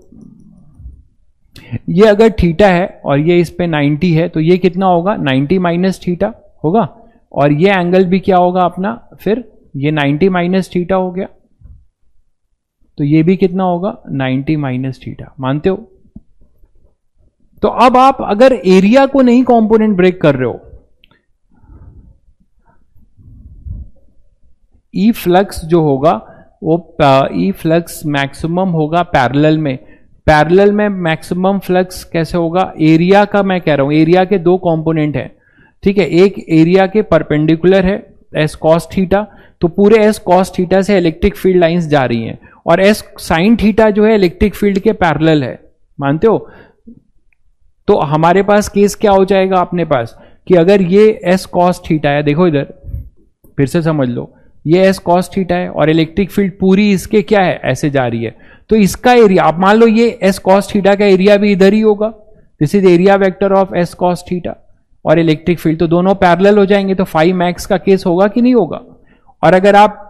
ये अगर थीटा है और ये इस पे 90 है, तो ये कितना होगा, 90 माइनस थीटा होगा। और ये एंगल भी क्या होगा अपना, फिर ये 90 माइनस थीटा हो गया, तो ये भी कितना होगा, 90 माइनस थीटा। मानते हो? तो अब आप अगर एरिया को नहीं कंपोनेंट ब्रेक कर रहे हो, ई फ्लक्स जो होगा वो ई फ्लक्स मैक्सिमम होगा पैरेलल में। पैरेलल में मैक्सिमम फ्लक्स कैसे होगा, एरिया का मैं कह रहा हूं, एरिया के दो कंपोनेंट है, ठीक है। एक एरिया के परपेंडिकुलर है एस कॉस थीटा, तो पूरे एस कॉस थीटा से इलेक्ट्रिक फील्ड लाइंस जा रही हैं, और एस साइन थीटा जो है इलेक्ट्रिक फील्ड के पैरेलल है। मानते हो? तो हमारे पास केस क्या हो जाएगा अपने पास, कि अगर ये एस कॉस थीटा है, देखो इधर फिर से समझ लो, ये एस कॉस थीटा है और इलेक्ट्रिक फील्ड पूरी इसके क्या है, ऐसे जा रही है, तो इसका एरिया, आप मान लो ये एस कॉस थीटा का एरिया भी इधर ही होगा, this is area vector of S cos theta और इलेक्ट्रिक फील्ड, तो दोनों पैरेलल हो जाएंगे, तो फाई मैक्स का केस होगा कि नहीं होगा। और अगर आप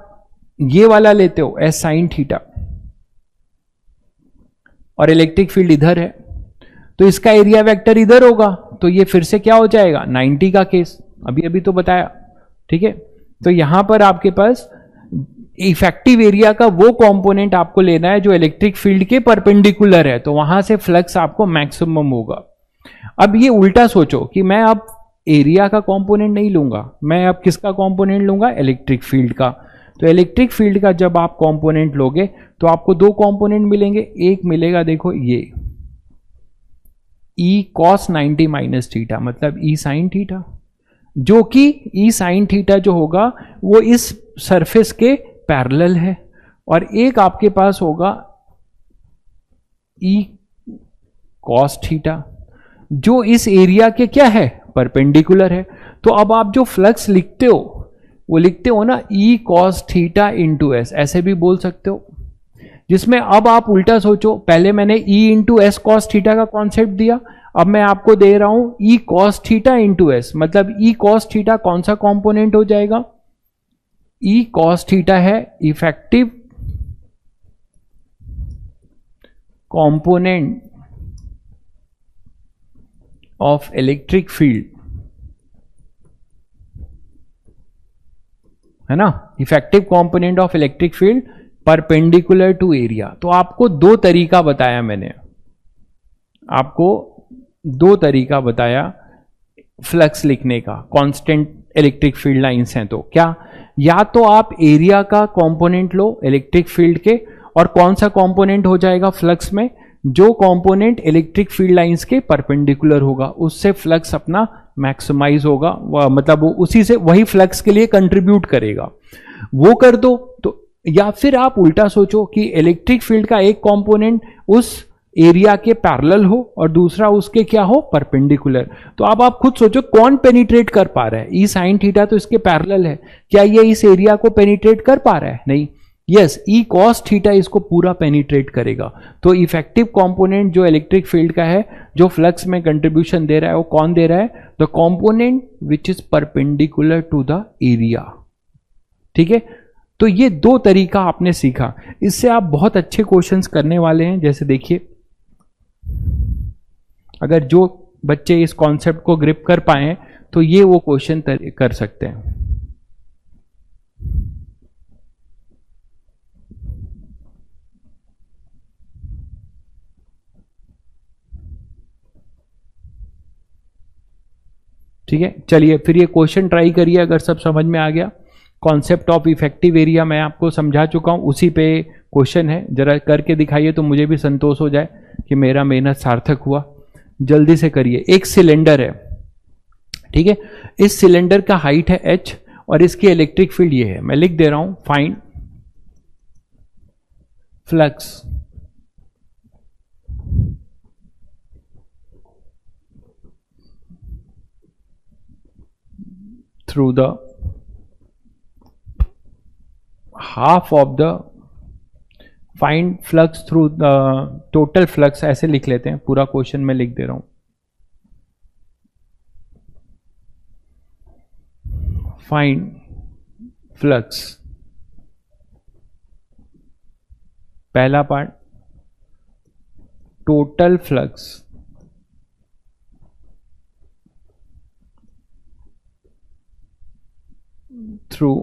ये वाला लेते हो एस साइन थीटा और इलेक्ट्रिक फील्ड इधर है, तो इसका एरिया वेक्टर इधर होगा, तो ये फिर से क्या हो जाएगा, 90 का केस, अभी अभी तो बताया, ठीक है। तो यहां पर आपके पास इफेक्टिव एरिया का वो कंपोनेंट आपको लेना है जो इलेक्ट्रिक फील्ड के परपेंडिकुलर है, तो वहां से फ्लक्स आपको मैक्सिमम होगा। अब ये उल्टा सोचो कि मैं अब एरिया का कंपोनेंट नहीं लूंगा, मैं अब किसका कंपोनेंट लूंगा, इलेक्ट्रिक फील्ड का। तो इलेक्ट्रिक फील्ड का जब आप कंपोनेंट लोगे तो आपको दो कंपोनेंट मिलेंगे, एक मिलेगा देखो ये ई कॉस 90 माइनस थीटा, मतलब ई साइन थीटा, जो कि ई साइन थीटा जो होगा वो इस सरफेस के पैरेलल है, और एक आपके पास होगा ई कॉस थीटा जो इस एरिया के क्या है, परपेंडिकुलर है। तो अब आप जो फ्लक्स लिखते हो वो लिखते हो ना ई कॉस थीटा इंटू एस, ऐसे भी बोल सकते हो, जिसमें अब आप उल्टा सोचो, पहले मैंने E into S cos theta का कॉन्सेप्ट दिया, अब मैं आपको दे रहा हूं E cos theta into S, मतलब ई कॉस थीटा कौन सा कंपोनेंट हो जाएगा, ई कॉस थीटा है effective component of electric field, है ना, effective component of electric field perpendicular to area. तो आपको दो तरीका बताया मैंने, आपको दो तरीका बताया फ्लक्स लिखने का, कांस्टेंट इलेक्ट्रिक फील्ड लाइंस हैं, तो क्या, या तो आप एरिया का कंपोनेंट लो इलेक्ट्रिक फील्ड के, और कौन सा कंपोनेंट हो जाएगा फ्लक्स में, जो कंपोनेंट इलेक्ट्रिक फील्ड लाइंस के परपेंडिकुलर होगा, उससे फ्लक्स अपना मैक्सिमाइज होगा, मतलब वो उसी से वही फ्लक्स के लिए कंट्रीब्यूट करेगा, वो कर दो। तो या फिर आप उल्टा सोचो कि इलेक्ट्रिक फील्ड का एक कंपोनेंट उस एरिया के पैरेलल हो और दूसरा उसके क्या हो, परपेंडिकुलर। तो अब आप खुद सोचो कौन पेनिट्रेट कर पा रहा है, ई साइन थीटा तो इसके पैरेलल है, क्या ये इस एरिया को पेनिट्रेट कर पा रहा है, नहीं, यस, ई कॉस थीटा इसको पूरा पेनिट्रेट करेगा। तो इफेक्टिव कंपोनेंट जो इलेक्ट्रिक फील्ड का है, जो फ्लक्स में कंट्रीब्यूशन दे रहा है, वो कौन दे रहा है, the component which is perpendicular to the area, ठीक है। तो ये दो तरीका आपने सीखा, इससे आप बहुत अच्छे क्वेश्चंस करने वाले हैं। जैसे देखिए, अगर जो बच्चे इस कॉन्सेप्ट को ग्रिप कर पाए तो ये वो क्वेश्चन कर सकते हैं। ठीक है, चलिए फिर ये क्वेश्चन ट्राई करिए अगर सब समझ में आ गया। कॉन्सेप्ट ऑफ इफेक्टिव एरिया मैं आपको समझा चुका हूं, उसी पे क्वेश्चन है, जरा करके दिखाइए तो मुझे भी संतोष हो जाए कि मेरा मेहनत सार्थक हुआ। जल्दी से करिए। एक सिलेंडर है, ठीक है, इस सिलेंडर का हाइट है h और इसकी इलेक्ट्रिक फील्ड ये है। मैं लिख दे रहा हूं, find flux through the half of the find flux through the total flux, ऐसे लिख लेते हैं। पूरा क्वेश्चन मैं लिख दे रहा हूं, find flux, पहला part total flux through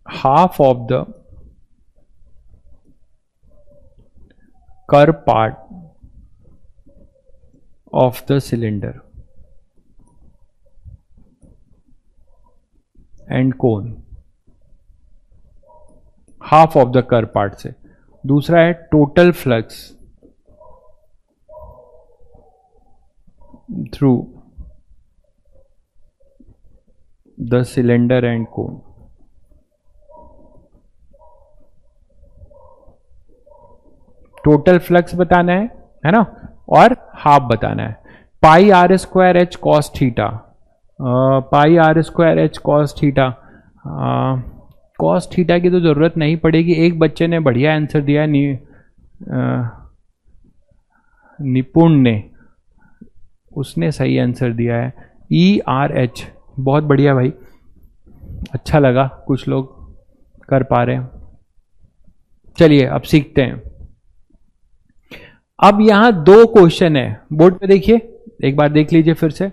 half of the curve part of the cylinder and cone, half of the curve part से। दूसरा है total flux through the cylinder and cone. Total flux बताना है ना, और हाफ बताना है। Pi r square h cos theta, pi r square h cos theta, cos theta की तो जरूरत नहीं पड़ेगी। एक बच्चे ने बढ़िया आंसर दिया, निपुण ने, उसने सही आंसर दिया है ई आर एच। बहुत बढ़िया भाई, अच्छा लगा कुछ लोग कर पा रहे हैं। चलिए अब सीखते हैं। अब यहां दो क्वेश्चन है, बोर्ड पे देखिए, एक बार देख लीजिए फिर से।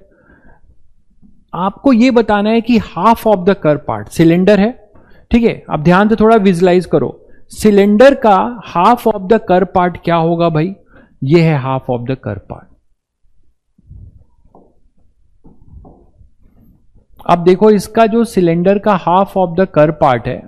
आपको यह बताना है कि half of the curve part cylinder है, ठीक है। अब ध्यान से थोड़ा विजुलाइज करो, सिलेंडर का half of the curve part क्या होगा भाई, ये है half of the curve part. अब देखो इसका जो सिलेंडर का half of the curve part है,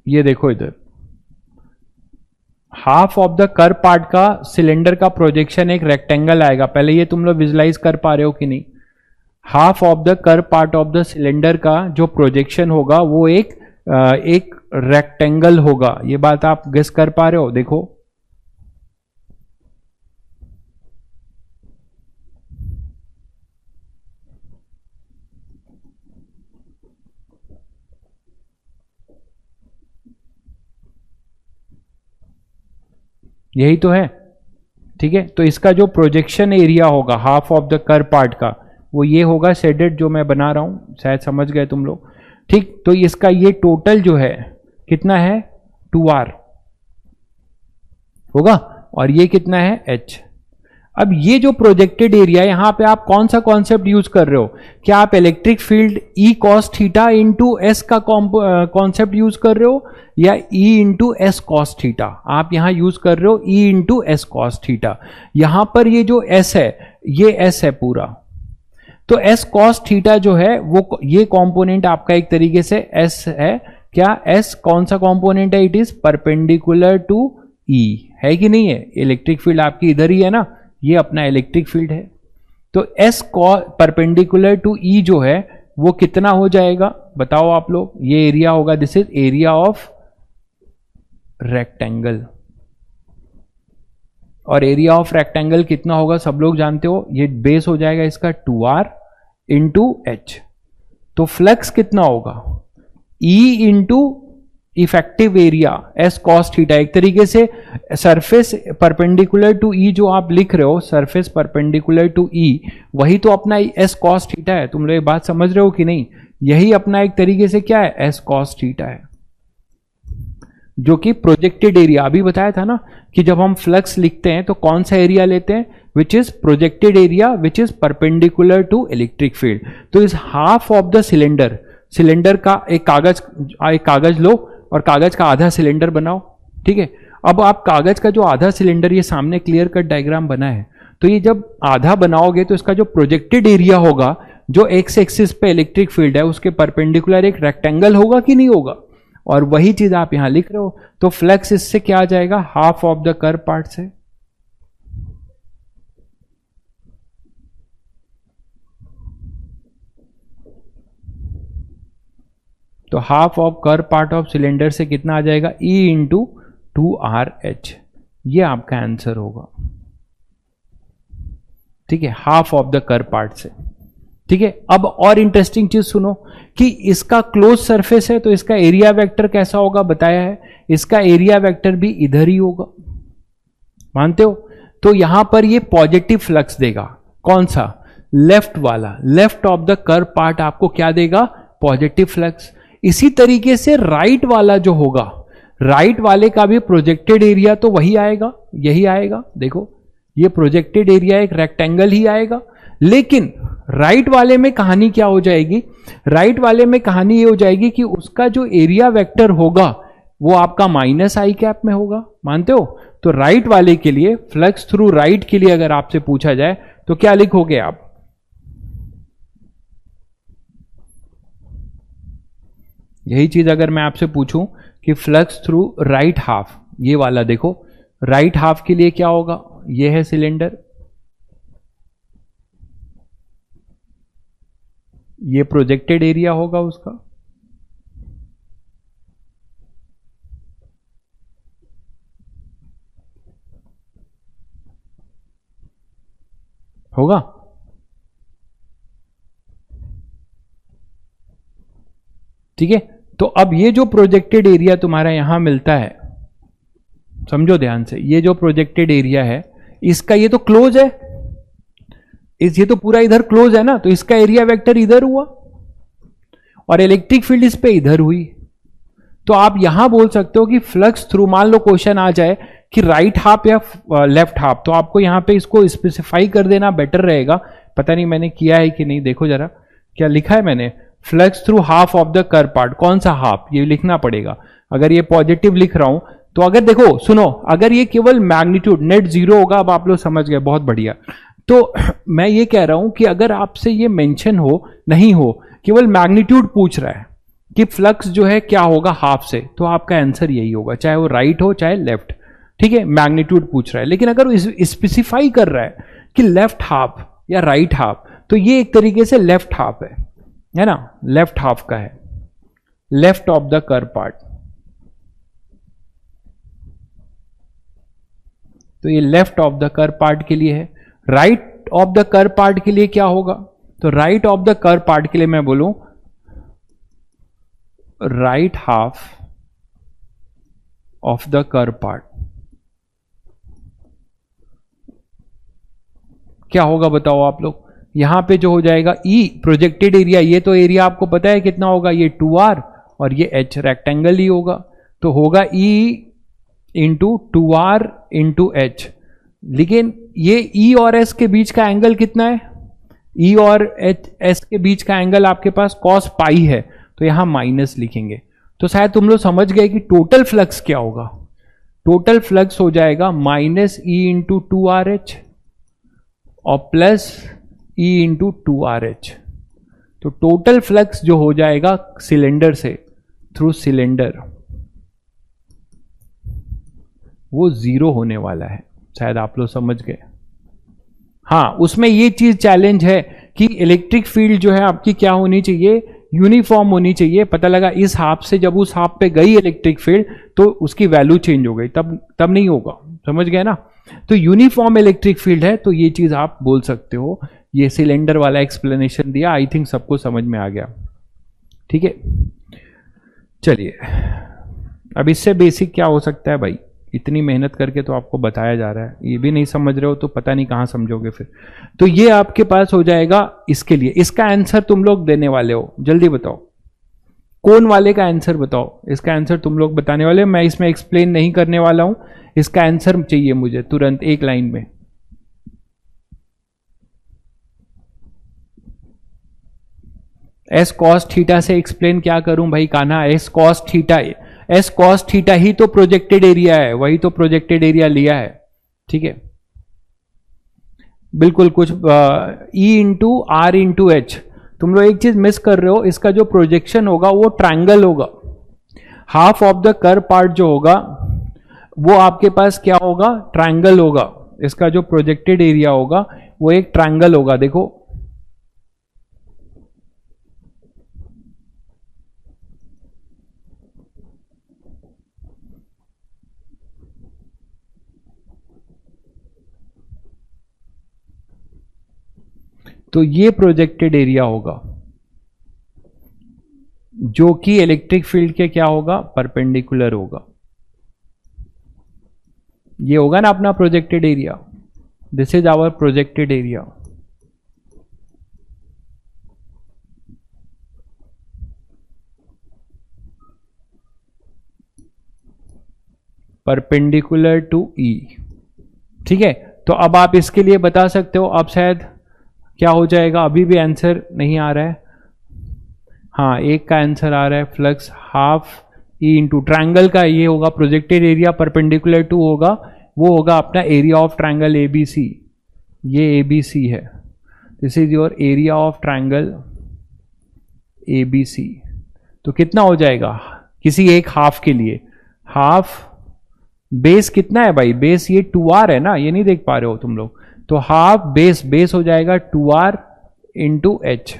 ये देखो इधर half of the curve part का सिलेंडर का प्रोजेक्शन एक रेक्टेंगल आएगा। पहले ये तुम लोग विजुलाइज कर पा रहे हो कि नहीं? Half of the curve part of the cylinder का जो प्रोजेक्शन होगा वो एक रेक्टेंगल होगा। ये बात आप गेस कर पा रहे हो? देखो यही तो है, ठीक है। तो इसका जो प्रोजेक्शन एरिया होगा half of the curve part का, वो ये होगा शेडेड जो मैं बना रहा हूं, शायद समझ गए तुम लोग, ठीक। तो इसका ये टोटल जो है कितना है, 2r होगा, और ये कितना है, h। अब ये जो प्रोजेक्टेड एरिया, यहां पे आप कौन सा कॉन्सेप्ट यूज कर रहे हो? क्या आप electric field E cos theta into S का कॉन्सेप्ट यूज कर रहे हो, या E into S cos theta? आप यहां यूज कर रहे हो E into S cos theta. यहां पर ये जो S है, ये S है पूरा, तो S cos थीटा जो है वो, ये कॉम्पोनेंट आपका एक तरीके से S है। क्या S कौन सा कॉम्पोनेंट है? It is perpendicular to E, है कि नहीं है? इलेक्ट्रिक फील्ड आपकी इधर ही है ना, ये अपना इलेक्ट्रिक फील्ड है। तो S परपेंडिकुलर टू E जो है वो कितना हो जाएगा बताओ आप लोग? ये एरिया होगा, this is area of rectangle. और एरिया ऑफ रेक्टेंगल कितना होगा सब लोग जानते हो, ये बेस हो जाएगा इसका 2r इंटू एच। तो फ्लक्स कितना होगा, E into effective area S cos theta. एक तरीके से सरफेस परपेंडिकुलर टू ई जो आप लिख रहे हो, सरफेस परपेंडिकुलर टू ई, वही तो अपना एस कॉस थीटा है। तुम लोग ये बात समझ रहे हो कि नहीं, यही अपना एक तरीके से क्या है, एस कॉस थीटा है, जो कि प्रोजेक्टेड एरिया। अभी बताया था ना कि जब हम फ्लक्स लिखते हैं तो कौन सा एरिया लेते हैं, which is projected area which is perpendicular to electric field. तो इस half of the cylinder, cylinder का एक कागज लो और कागज का आधा सिलेंडर बनाओ, ठीक है। अब आप कागज का जो आधा सिलेंडर, ये सामने क्लियर कट डायग्राम बना है, तो ये जब आधा बनाओगे तो इसका जो प्रोजेक्टेड एरिया होगा, जो एक्स एक्सिस पे इलेक्ट्रिक फील्ड है उसके परपेंडिकुलर एक रेक्टेंगल होगा कि नहीं होगा, और वही चीज आप यहां लिख रहे हो। तो फ्लक्स इससे क्या आ जाएगा, half of the curve part से। तो half of curve part of cylinder से कितना आ जाएगा, E इंटू 2RH। ये आपका आंसर होगा, ठीक है, half of the curve part से, ठीक है। अब और इंटरेस्टिंग चीज सुनो कि इसका क्लोज सरफेस है तो इसका एरिया वेक्टर कैसा होगा बताया है, इसका एरिया वेक्टर भी इधर ही होगा, मानते हो। तो यहां पर ये पॉजिटिव फ्लक्स देगा, कौन सा, लेफ्ट वाला, left of the curve part आपको क्या देगा, पॉजिटिव फ्लक्स। इसी तरीके से राइट वाला जो होगा, राइट वाले का भी प्रोजेक्टेड एरिया तो वही आएगा, यही आएगा। देखो ये प्रोजेक्टेड एरिया एक रेक्टेंगल ही आएगा, लेकिन राइट वाले में कहानी क्या हो जाएगी, राइट वाले में कहानी ये हो जाएगी कि उसका जो एरिया वेक्टर होगा वो आपका माइनस आई कैप में होगा, मानते हो। तो राइट वाले के लिए, फ्लक्स थ्रू राइट के लिए अगर आपसे पूछा जाए तो क्या लिखोगे आप, यही चीज अगर मैं आपसे पूछूं कि फ्लक्स थ्रू राइट हाफ, ये वाला देखो, राइट हाफ के लिए क्या होगा, ये है सिलेंडर, ये प्रोजेक्टेड एरिया होगा उसका, होगा। ठीक है, तो अब ये जो प्रोजेक्टेड एरिया तुम्हारा यहां मिलता है, समझो ध्यान से, ये जो प्रोजेक्टेड एरिया है इसका ये तो क्लोज है, ये तो पूरा इधर क्लोज है ना, तो इसका एरिया वेक्टर इधर हुआ और इलेक्ट्रिक फील्ड इस पे इधर हुई। तो आप यहां बोल सकते हो कि फ्लक्स थ्रू, मान लो क्वेश्चन आ जाए कि राइट हाफ या लेफ्ट हाफ, तो आपको यहां पे इसको स्पेसिफाई कर देना बेटर रहेगा। पता नहीं मैंने किया है कि नहीं, देखो जरा क्या लिखा है मैंने, flux through half of the curve part, कौन सा हाफ, ये लिखना पड़ेगा। अगर ये पॉजिटिव लिख रहा हूं तो अगर देखो सुनो, अगर ये केवल मैग्नीट्यूड नेट जीरो होगा, अब आप लोग समझ गए, बहुत बढ़िया। तो मैं ये कह रहा हूं कि अगर आपसे ये मेंशन हो, नहीं हो, केवल मैग्नीट्यूड पूछ रहा है कि फ्लक्स जो है क्या होगा हाफ से, तो आपका आंसर यही होगा, चाहे वो राइट हो चाहे लेफ्ट, ठीक है, मैग्नीट्यूड पूछ रहा है। लेकिन अगर वो स्पेसिफाई कर रहा है कि लेफ्ट हाफ या राइट हाफ, तो ये एक तरीके से लेफ्ट हाफ है ना, लेफ्ट हाफ का है, left of the curve part. तो ये left of the curve part के लिए है। Right of the curve part के लिए क्या होगा, तो right of the curve part के लिए मैं बोलूं right half of the curve part, क्या होगा बताओ आप लोग। यहां पे जो हो जाएगा E प्रोजेक्टेड एरिया, ये तो एरिया आपको पता है कितना होगा, ये 2R और ये H रेक्टेंगल ही होगा, तो होगा E into 2R into H। लेकिन ये E और S के बीच का एंगल कितना है, E और S के बीच का एंगल आपके पास cos पाई है, तो यहां माइनस लिखेंगे। तो शायद तुम लोग समझ गए कि टोटल फ्लक्स क्या होगा, टोटल फ्लक्स हो जाएगा माइनस E इंटू 2RH और प्लस E इंटू 2RH। तो टोटल फ्लक्स जो हो जाएगा सिलेंडर से थ्रू सिलेंडर, वो जीरो होने वाला है, शायद आप लोग समझ गए। हाँ, उसमें ये चीज चैलेंज है कि इलेक्ट्रिक फील्ड जो है आपकी क्या होनी चाहिए, यूनिफॉर्म होनी चाहिए। पता लगा इस हाफ से जब उस हाफ पे गई इलेक्ट्रिक फील्ड तो उसकी वैल्यू चेंज हो गई, तब नहीं होगा। समझ गए ना? तो यूनिफॉर्म इलेक्ट्रिक फील्ड है तो ये चीज आप बोल सकते हो। ये सिलेंडर वाला एक्सप्लेनेशन दिया, आई थिंक सबको समझ में आ गया। ठीक है, चलिए अब इससे बेसिक क्या हो सकता है भाई? इतनी मेहनत करके तो आपको बताया जा रहा है, ये भी नहीं समझ रहे हो तो पता नहीं कहाँ समझोगे फिर। तो ये आपके पास हो जाएगा इसके लिए। इसका आंसर तुम लोग देने वाले हो, जल्दी बताओ कौन वाले का आंसर बताओ। इसका आंसर तुम लोग बताने वाले हो, मैं इसमें एक्सप्लेन नहीं करने वाला हूं। इसका आंसर चाहिए मुझे तुरंत एक लाइन में। एस कॉस थीटा से एक्सप्लेन क्या करूं भाई Kanha? S cos theta, S cos theta ही तो प्रोजेक्टेड एरिया है, वही तो प्रोजेक्टेड एरिया लिया है। ठीक है, बिल्कुल कुछ E into r into h. तुम लोग एक चीज मिस कर रहे हो, इसका जो प्रोजेक्शन होगा वो ट्रायंगल होगा। Half of the curve part जो होगा वो आपके पास क्या होगा? ट्रायंगल होगा। इसका जो प्रोजेक्टेड एरिया होगा वो एक ट्रायंगल होगा। देखो तो ये प्रोजेक्टेड एरिया होगा जो कि इलेक्ट्रिक फील्ड के क्या होगा? परपेंडिकुलर होगा। ये होगा ना अपना projected area. This is our projected area. Perpendicular to E. ठीक है, तो अब आप इसके लिए बता सकते हो। अब शायद क्या हो जाएगा? अभी भी आंसर नहीं आ रहा है। हाँ, एक का आंसर आ रहा है, flux half E into triangle का ये होगा प्रोजेक्टेड एरिया, परपेंडिकुलर टू होगा, वो होगा अपना एरिया ऑफ ट्रायंगल एबीसी। ये एबीसी है, this is your area of triangle ABC. तो कितना हो जाएगा किसी एक हाफ के लिए? हाफ बेस कितना है भाई? बेस ये 2r है ना, ये नहीं देख पा रहे हो तुम लोग। तो हाफ बेस हो जाएगा 2r इंटू एच,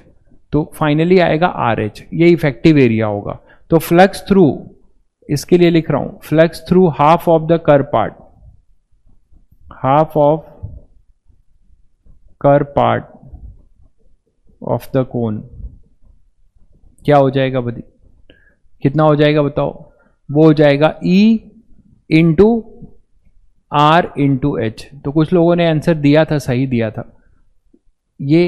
तो फाइनली आएगा आर एच। ये इफेक्टिव एरिया होगा। तो फ्लक्स थ्रू, इसके लिए लिख रहा हूं, flux through half of the curve part, half of curve part of the cone क्या हो जाएगा बदी? कितना हो जाएगा बताओ? वो हो जाएगा E into r into h. तो कुछ लोगों ने आंसर दिया था, सही दिया था, ये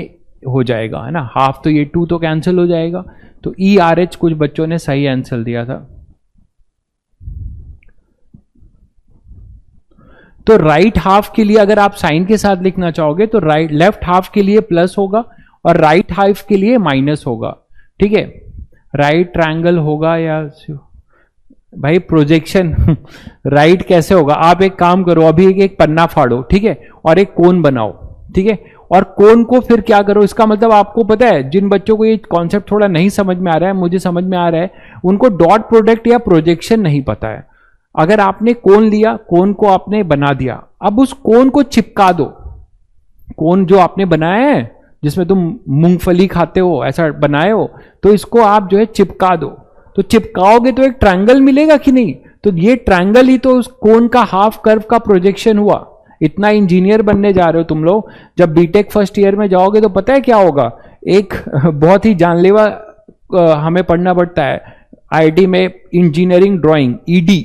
हो जाएगा, है ना। हाफ तो ये 2 तो कैंसिल हो जाएगा, तो ई आर एच कुछ बच्चों ने सही आंसर दिया था। तो राइट हाफ के लिए अगर आप साइन के साथ लिखना चाहोगे तो राइट लेफ्ट हाफ के लिए प्लस होगा और राइट हाफ के लिए माइनस होगा। ठीक है, राइट ट्रायंगल होगा या भाई प्रोजेक्शन राइट कैसे होगा? आप एक काम करो, अभी एक पन्ना फाड़ो, ठीक है, और एक कोन बनाओ, ठीक है, और कोन को फिर क्या करो? इसका मतलब आपको पता है, जिन बच्चों को ये कॉन्सेप्ट थोड़ा नहीं समझ में आ रहा है, मुझे समझ में आ रहा है, उनको डॉट प्रोडक्ट या प्रोजेक्शन नहीं पता है। अगर आपने कोन लिया, कोन को आपने बना दिया, अब उस कोन को चिपका दो। कोन जो आपने बनाया है, जिसमें तुम मूंगफली खाते हो, ऐसा बनाए हो, तो इसको आप जो है चिपका दो। तो चिपकाओगे तो एक ट्रायंगल मिलेगा कि नहीं? तो ये ट्रायंगल ही तो उस कोन का हाफ कर्व का प्रोजेक्शन हुआ। इतना इंजीनियर बनने जा रहे हो तुम लोग, जब बीटेक फर्स्ट ईयर में जाओगे तो पता है क्या होगा? एक बहुत ही जानलेवा हमें पढ़ना पड़ता है आईआईटी में, इंजीनियरिंग ड्राइंग, ईडी।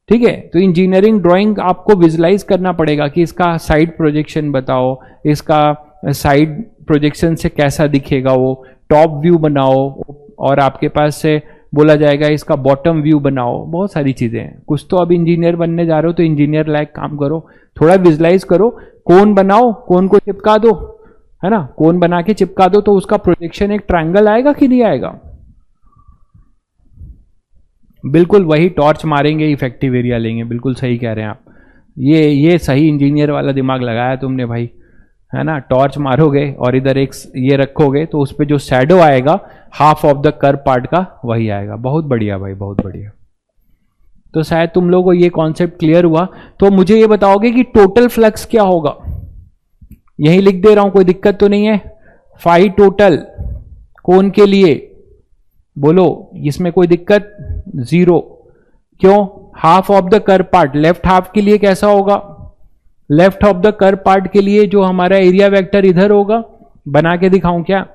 ठीक है, तो इंजीनियरिंग ड्राइंग आपको विजुलाइज करना पड़ेगा कि इसका साइड प्रोजेक्शन बताओ, इसका साइड प्रोजेक्शन से कैसा दिखेगा, वो टॉप व्यू बनाओ, और आपके पास से बोला जाएगा इसका बॉटम व्यू बनाओ। बहुत सारी चीजें हैं। कुछ तो अब इंजीनियर बनने जा रहे हो तो इंजीनियर लायक काम करो, थोड़ा विजुलाइज करो। कोन बनाओ, कोन को चिपका दो, है ना, कोन बना के चिपका दो, तो उसका प्रोजेक्शन एक ट्रायंगल आएगा कि नहीं आएगा? बिल्कुल वही टॉर्च मारेंगे, इफेक्टिव एरिया लेंगे। बिल्कुल सही कह रहे हैं आप। ये सही इंजीनियर वाला दिमाग लगाया तुमने भाई, है ना। टॉर्च मारोगे और इधर एक ये रखोगे तो उस पर जो शैडो आएगा half of the curve part का, वही आएगा। बहुत बढ़िया भाई, बहुत बढ़िया। तो शायद तुम लोगों को ये कॉन्सेप्ट क्लियर हुआ। तो मुझे ये बताओगे कि टोटल फ्लक्स क्या होगा? यही लिख दे रहा हूं, कोई दिक्कत तो नहीं है। फाई टोटल कोन के लिए बोलो, इसमें कोई दिक्कत? जीरो। क्यों? Half of the curve part left half के लिए कैसा होगा? Left of the curve part के लिए जो हमारा एरिया वेक्टर इधर होगा, बना के दिखाऊं क्या?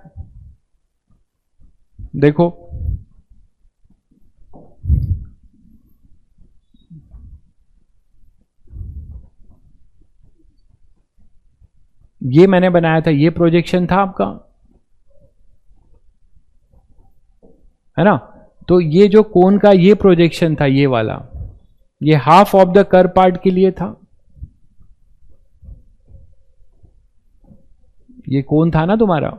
देखो, ये मैंने बनाया था, ये प्रोजेक्शन था आपका, है ना? तो ये जो कोन का ये प्रोजेक्शन था, ये वाला, ये half of the curve part के लिए था। ये कोन था ना तुम्हारा,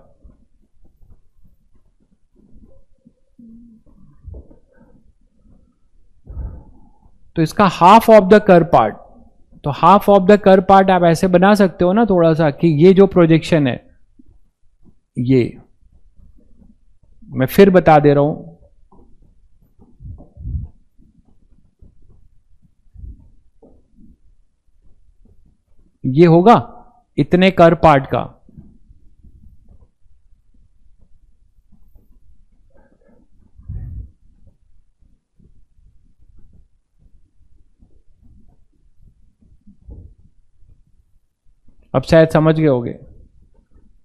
तो इसका half of the curve part, तो half of the curve part आप ऐसे बना सकते हो ना थोड़ा सा, कि ये जो प्रोजेक्शन है, ये मैं फिर बता दे रहा हूं, ये होगा इतने कर्व पार्ट का, अब शायद समझ गए होगे।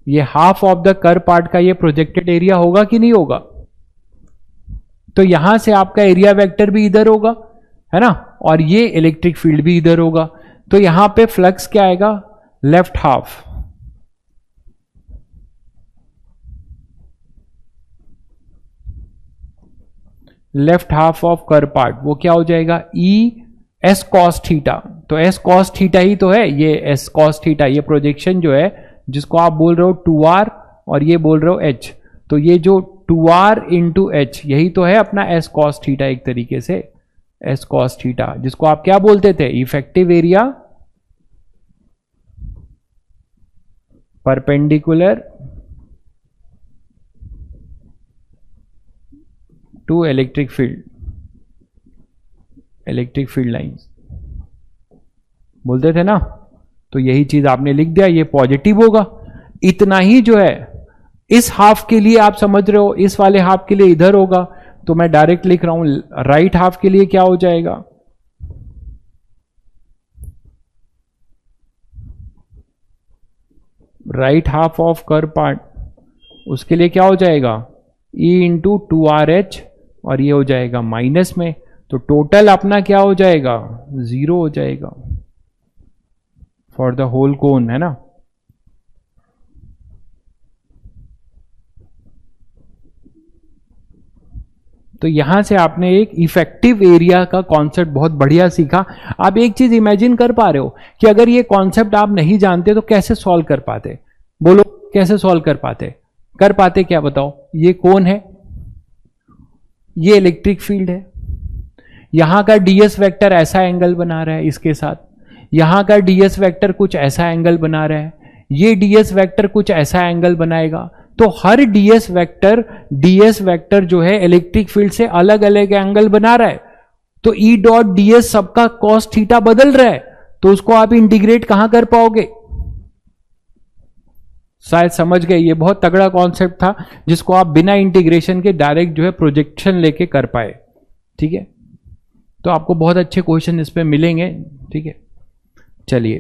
ये half of the curve part का ये प्रोजेक्टेड एरिया होगा कि नहीं होगा? तो यहां से आपका एरिया वेक्टर भी इधर होगा, है ना, और ये इलेक्ट्रिक फील्ड भी इधर होगा। तो यहां पे फ्लक्स क्या आएगा? Left half, left half of curve part, वो क्या हो जाएगा? E S cos theta. तो एस कॉस थीटा ही तो है ये, एस कॉस थीटा, ये प्रोजेक्शन जो है जिसको आप बोल रहे हो 2r और ये बोल रहे हो h, तो ये जो 2r इंटू एच, यही तो है अपना एस कॉस थीटा, एक तरीके से एस कॉस थीटा, जिसको आप क्या बोलते थे? Effective area perpendicular to electric field, electric field lines बोलते थे ना। तो यही चीज आपने लिख दिया, ये पॉजिटिव होगा। इतना ही जो है इस हाफ के लिए आप समझ रहे हो, इस वाले हाफ के लिए इधर होगा, तो मैं डायरेक्ट लिख रहा हूं राइट हाफ के लिए क्या हो जाएगा? Right half of curve part, उसके लिए क्या हो जाएगा? E इंटू 2RH, और ये हो जाएगा माइनस में, तो टोटल अपना क्या हो जाएगा? जीरो हो जाएगा फॉर द होल कोन, है ना। तो यहां से आपने एक इफेक्टिव एरिया का कॉन्सेप्ट बहुत बढ़िया सीखा। आप एक चीज इमेजिन कर पा रहे हो कि अगर ये कॉन्सेप्ट आप नहीं जानते तो कैसे सॉल्व कर पाते? बोलो, कैसे सॉल्व कर पाते? कर पाते क्या बताओ? ये कौन है? ये इलेक्ट्रिक फील्ड है, यहां का डीएस वेक्टर ऐसा एंगल बना रहा है इसके साथ, यहां का डीएस वेक्टर कुछ ऐसा एंगल बना रहा है, ये डीएस वेक्टर कुछ ऐसा एंगल बनाएगा। तो हर डीएस वेक्टर जो है इलेक्ट्रिक फील्ड से अलग अलग एंगल बना रहा है। तो ई डॉट डीएस सबका कॉस थीटा बदल रहा है, तो उसको आप इंटीग्रेट कहां कर पाओगे? शायद समझ गए, ये बहुत तगड़ा कॉन्सेप्ट था जिसको आप बिना इंटीग्रेशन के डायरेक्ट जो है प्रोजेक्शन लेके कर पाए। ठीक है, तो आपको बहुत अच्छे क्वेश्चन इस पे मिलेंगे। ठीक है, चलिए,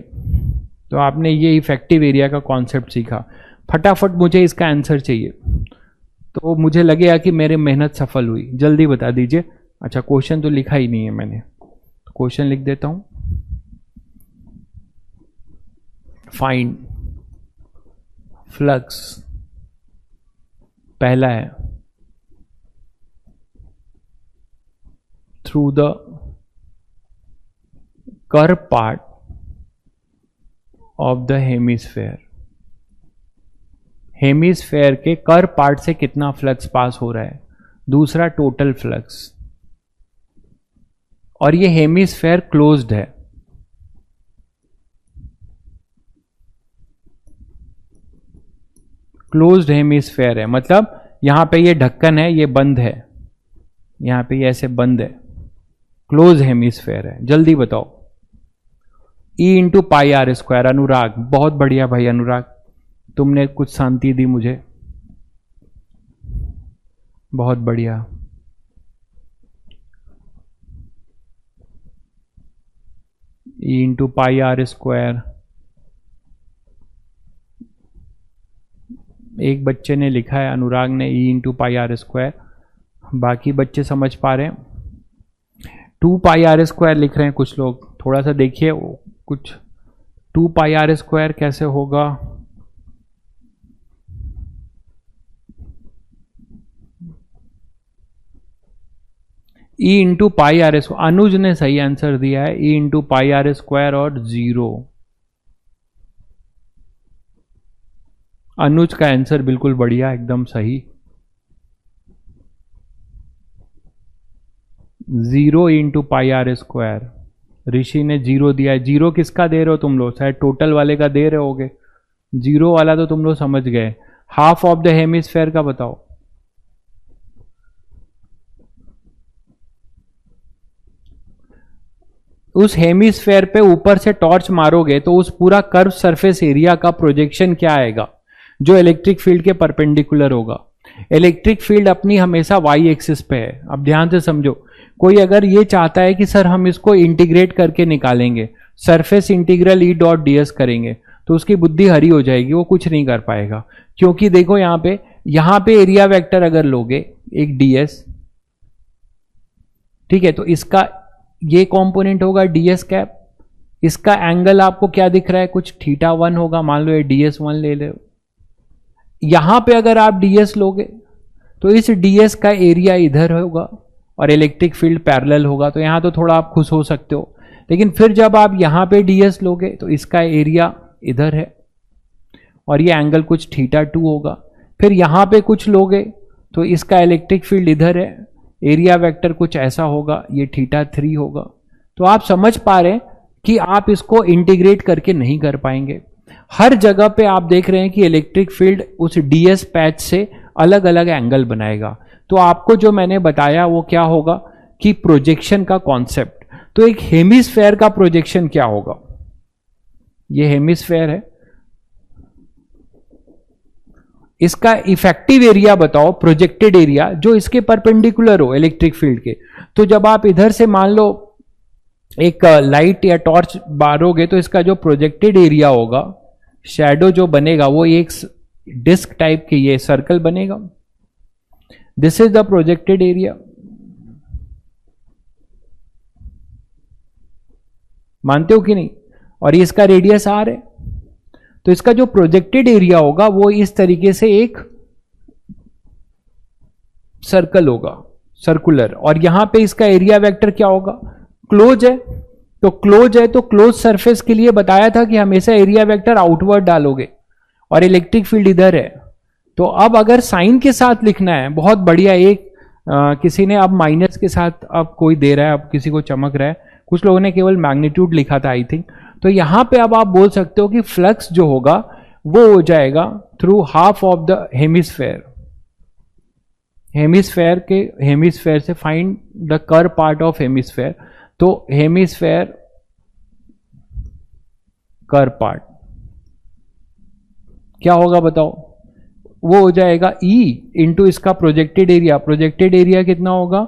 तो आपने ये इफेक्टिव एरिया का कॉन्सेप्ट सीखा। फटाफट मुझे इसका आंसर चाहिए, तो मुझे लगेगा कि मेरी मेहनत सफल हुई। जल्दी बता दीजिए। अच्छा, क्वेश्चन तो लिखा ही नहीं है मैंने, तो क्वेश्चन लिख देता हूं। फाइंड फ्लक्स, पहला है through the curve part of the hemisphere. Hemisphere के कर्व पार्ट से कितना फ्लक्स पास हो रहा है। दूसरा टोटल फ्लक्स, और ये हेमिस्फेयर क्लोज्ड है। क्लोज्ड हेमिस्फेयर है, मतलब यहां पे ये ढक्कन है, ये बंद है, यहां पे ये ऐसे बंद है, क्लोज हेमिस्फेयर है। जल्दी बताओ। E into pi r square. Anurag, बहुत बढ़िया भाई अनुराग, तुमने कुछ शांति दी मुझे। बहुत बढ़िया। E into pi r square, एक बच्चे ने लिखा है, अनुराग ने, E into pi r square. बाकी बच्चे समझ पा रहे हैं? 2 पाई आर स्क्वायर लिख रहे हैं कुछ लोग, थोड़ा सा देखिए कुछ। 2 पाई आर स्क्वायर कैसे होगा? E into pi r square, Anuj ने सही आंसर दिया है, E into pi r square और 0। अनुज का आंसर बिल्कुल बढ़िया, एकदम सही। 0 इंटू पाई आर स्क्वायर। ऋषि ने 0 दिया है। 0 किसका दे रहे हो तुम लोग? शायद टोटल वाले का दे रहे होगे। 0 वाला तो तुम लोग समझ गए। हाफ ऑफ द हेमिस्फेयर का बताओ। उस हेमिस्फेयर पे ऊपर से टॉर्च मारोगे तो उस पूरा कर्व सरफेस एरिया का प्रोजेक्शन क्या आएगा, जो इलेक्ट्रिक फील्ड के परपेंडिकुलर होगा। इलेक्ट्रिक फील्ड अपनी हमेशा वाई एक्सिस पे है। अब ध्यान से समझो, कोई अगर ये चाहता है कि सर हम इसको इंटीग्रेट करके निकालेंगे, सरफेस इंटीग्रल ई डॉट डी एस करेंगे, तो उसकी बुद्धि हरी हो जाएगी, वो कुछ नहीं कर पाएगा। क्योंकि देखो यहां पे एरिया वेक्टर अगर लोगे एक डीएस, ठीक है, तो इसका ये कंपोनेंट होगा डीएस कैप। इसका एंगल आपको क्या दिख रहा है? कुछ θ1 होगा, मान लो ये ds1 ले लो। यहां पे अगर आप ds लोगे तो इस ds का एरिया इधर होगा और इलेक्ट्रिक फील्ड पैरेलल होगा, तो यहां तो थोड़ा आप खुश हो सकते हो। लेकिन फिर जब आप यहां पे ds लोगे तो इसका एरिया इधर है और ये एंगल कुछ θ2 होगा। फिर यहां पे कुछ लोगे तो इसका इलेक्ट्रिक फील्ड इधर है, एरिया वेक्टर कुछ ऐसा होगा, ये θ3 होगा। तो आप समझ पा रहे हैं कि आप इसको इंटीग्रेट करके नहीं कर पाएंगे। हर जगह पे आप देख रहे हैं कि इलेक्ट्रिक फील्ड उस डीएस पैच से अलग अलग एंगल बनाएगा। तो आपको जो मैंने बताया वो क्या होगा कि प्रोजेक्शन का कॉन्सेप्ट। तो एक हेमिस्फेयर का प्रोजेक्शन क्या होगा? ये हेमिस्फेयर है, इसका इफेक्टिव एरिया बताओ, प्रोजेक्टेड एरिया जो इसके परपेंडिकुलर हो इलेक्ट्रिक फील्ड के। तो जब आप इधर से मान लो एक लाइट या टॉर्च मारोगे तो इसका जो प्रोजेक्टेड एरिया होगा, शैडो जो बनेगा, वो एक डिस्क टाइप की ये सर्कल बनेगा। This is the projected area. मानते हो कि नहीं? और ये इसका रेडियस आर है। तो इसका जो प्रोजेक्टेड एरिया होगा वो इस तरीके से एक सर्कल होगा, सर्कुलर। और यहां पे इसका एरिया वेक्टर क्या होगा? क्लोज है। तो क्लोज है तो क्लोज सरफेस के लिए बताया था कि हमेशा एरिया वेक्टर आउटवर्ड डालोगे और इलेक्ट्रिक फील्ड इधर है। तो अब अगर साइन के साथ लिखना है, बहुत बढ़िया। एक किसी ने अब माइनस के साथ अब कोई दे रहा है, अब किसी को चमक रहा है, कुछ लोगों ने केवल मैग्नीट्यूड लिखा था आई थिंक। तो यहां पे अब आप बोल सकते हो कि फ्लक्स जो होगा वो हो जाएगा through half of the hemisphere. Hemisphere से find the curve part of hemisphere. तो हेमिस्फेयर कर्व पार्ट क्या होगा बताओ? वो हो जाएगा E इंटू इसका प्रोजेक्टेड एरिया। प्रोजेक्टेड एरिया कितना होगा?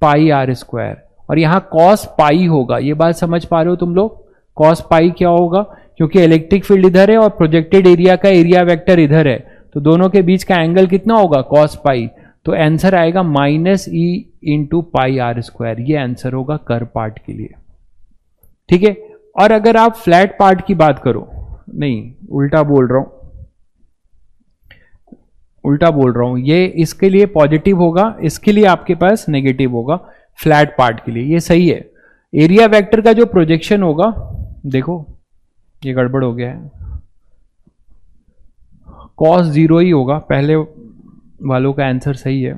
Pi r square. और यहां कॉस पाई होगा। ये बात समझ पा रहे हो तुम लोग? कॉस पाई क्या होगा? क्योंकि इलेक्ट्रिक फील्ड इधर है और प्रोजेक्टेड एरिया का एरिया वेक्टर इधर है, तो दोनों के बीच का एंगल कितना होगा? Cos pi. तो आंसर आएगा -E into pi r square. ये आंसर होगा कर्व पार्ट के लिए। ठीक है। और अगर आप फ्लैट पार्ट की बात करो, नहीं उल्टा बोल रहा हूं, ये इसके लिए पॉजिटिव होगा, इसके लिए आपके पास नेगेटिव होगा फ्लैट पार्ट के लिए। ये सही है। एरिया वेक्टर का जो प्रोजेक्शन होगा, देखो ये गड़बड़ हो गया है, कॉस 0 ही होगा। पहले वालों का आंसर सही है।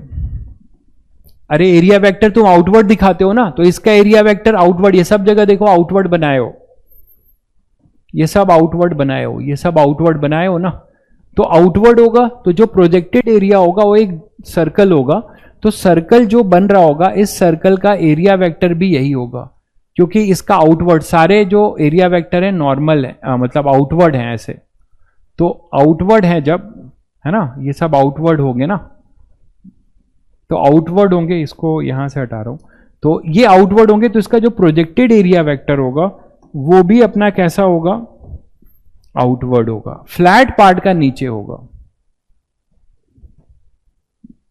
अरे एरिया वेक्टर तुम आउटवर्ड दिखाते हो ना, तो इसका एरिया वेक्टर आउटवर्ड, ये सब जगह देखो आउटवर्ड बनाए हो, ये सब आउटवर्ड बनाए हो ना, तो आउटवर्ड होगा। तो जो प्रोजेक्टेड एरिया होगा वो एक सर्कल होगा। तो सर्कल जो बन रहा होगा, इस सर्कल का एरिया वेक्टर भी यही होगा, क्योंकि इसका आउटवर्ड, सारे जो एरिया वेक्टर है नॉर्मल है, मतलब आउटवर्ड है ऐसे। तो आउटवर्ड है जब, है ना, ये सब आउटवर्ड हो गए ना, तो आउटवर्ड होंगे, इसको यहां से हटा रहा हूं, तो ये आउटवर्ड होंगे, तो इसका जो प्रोजेक्टेड एरिया वेक्टर होगा वो भी अपना कैसा होगा, आउटवर्ड होगा, फ्लैट पार्ट का नीचे होगा।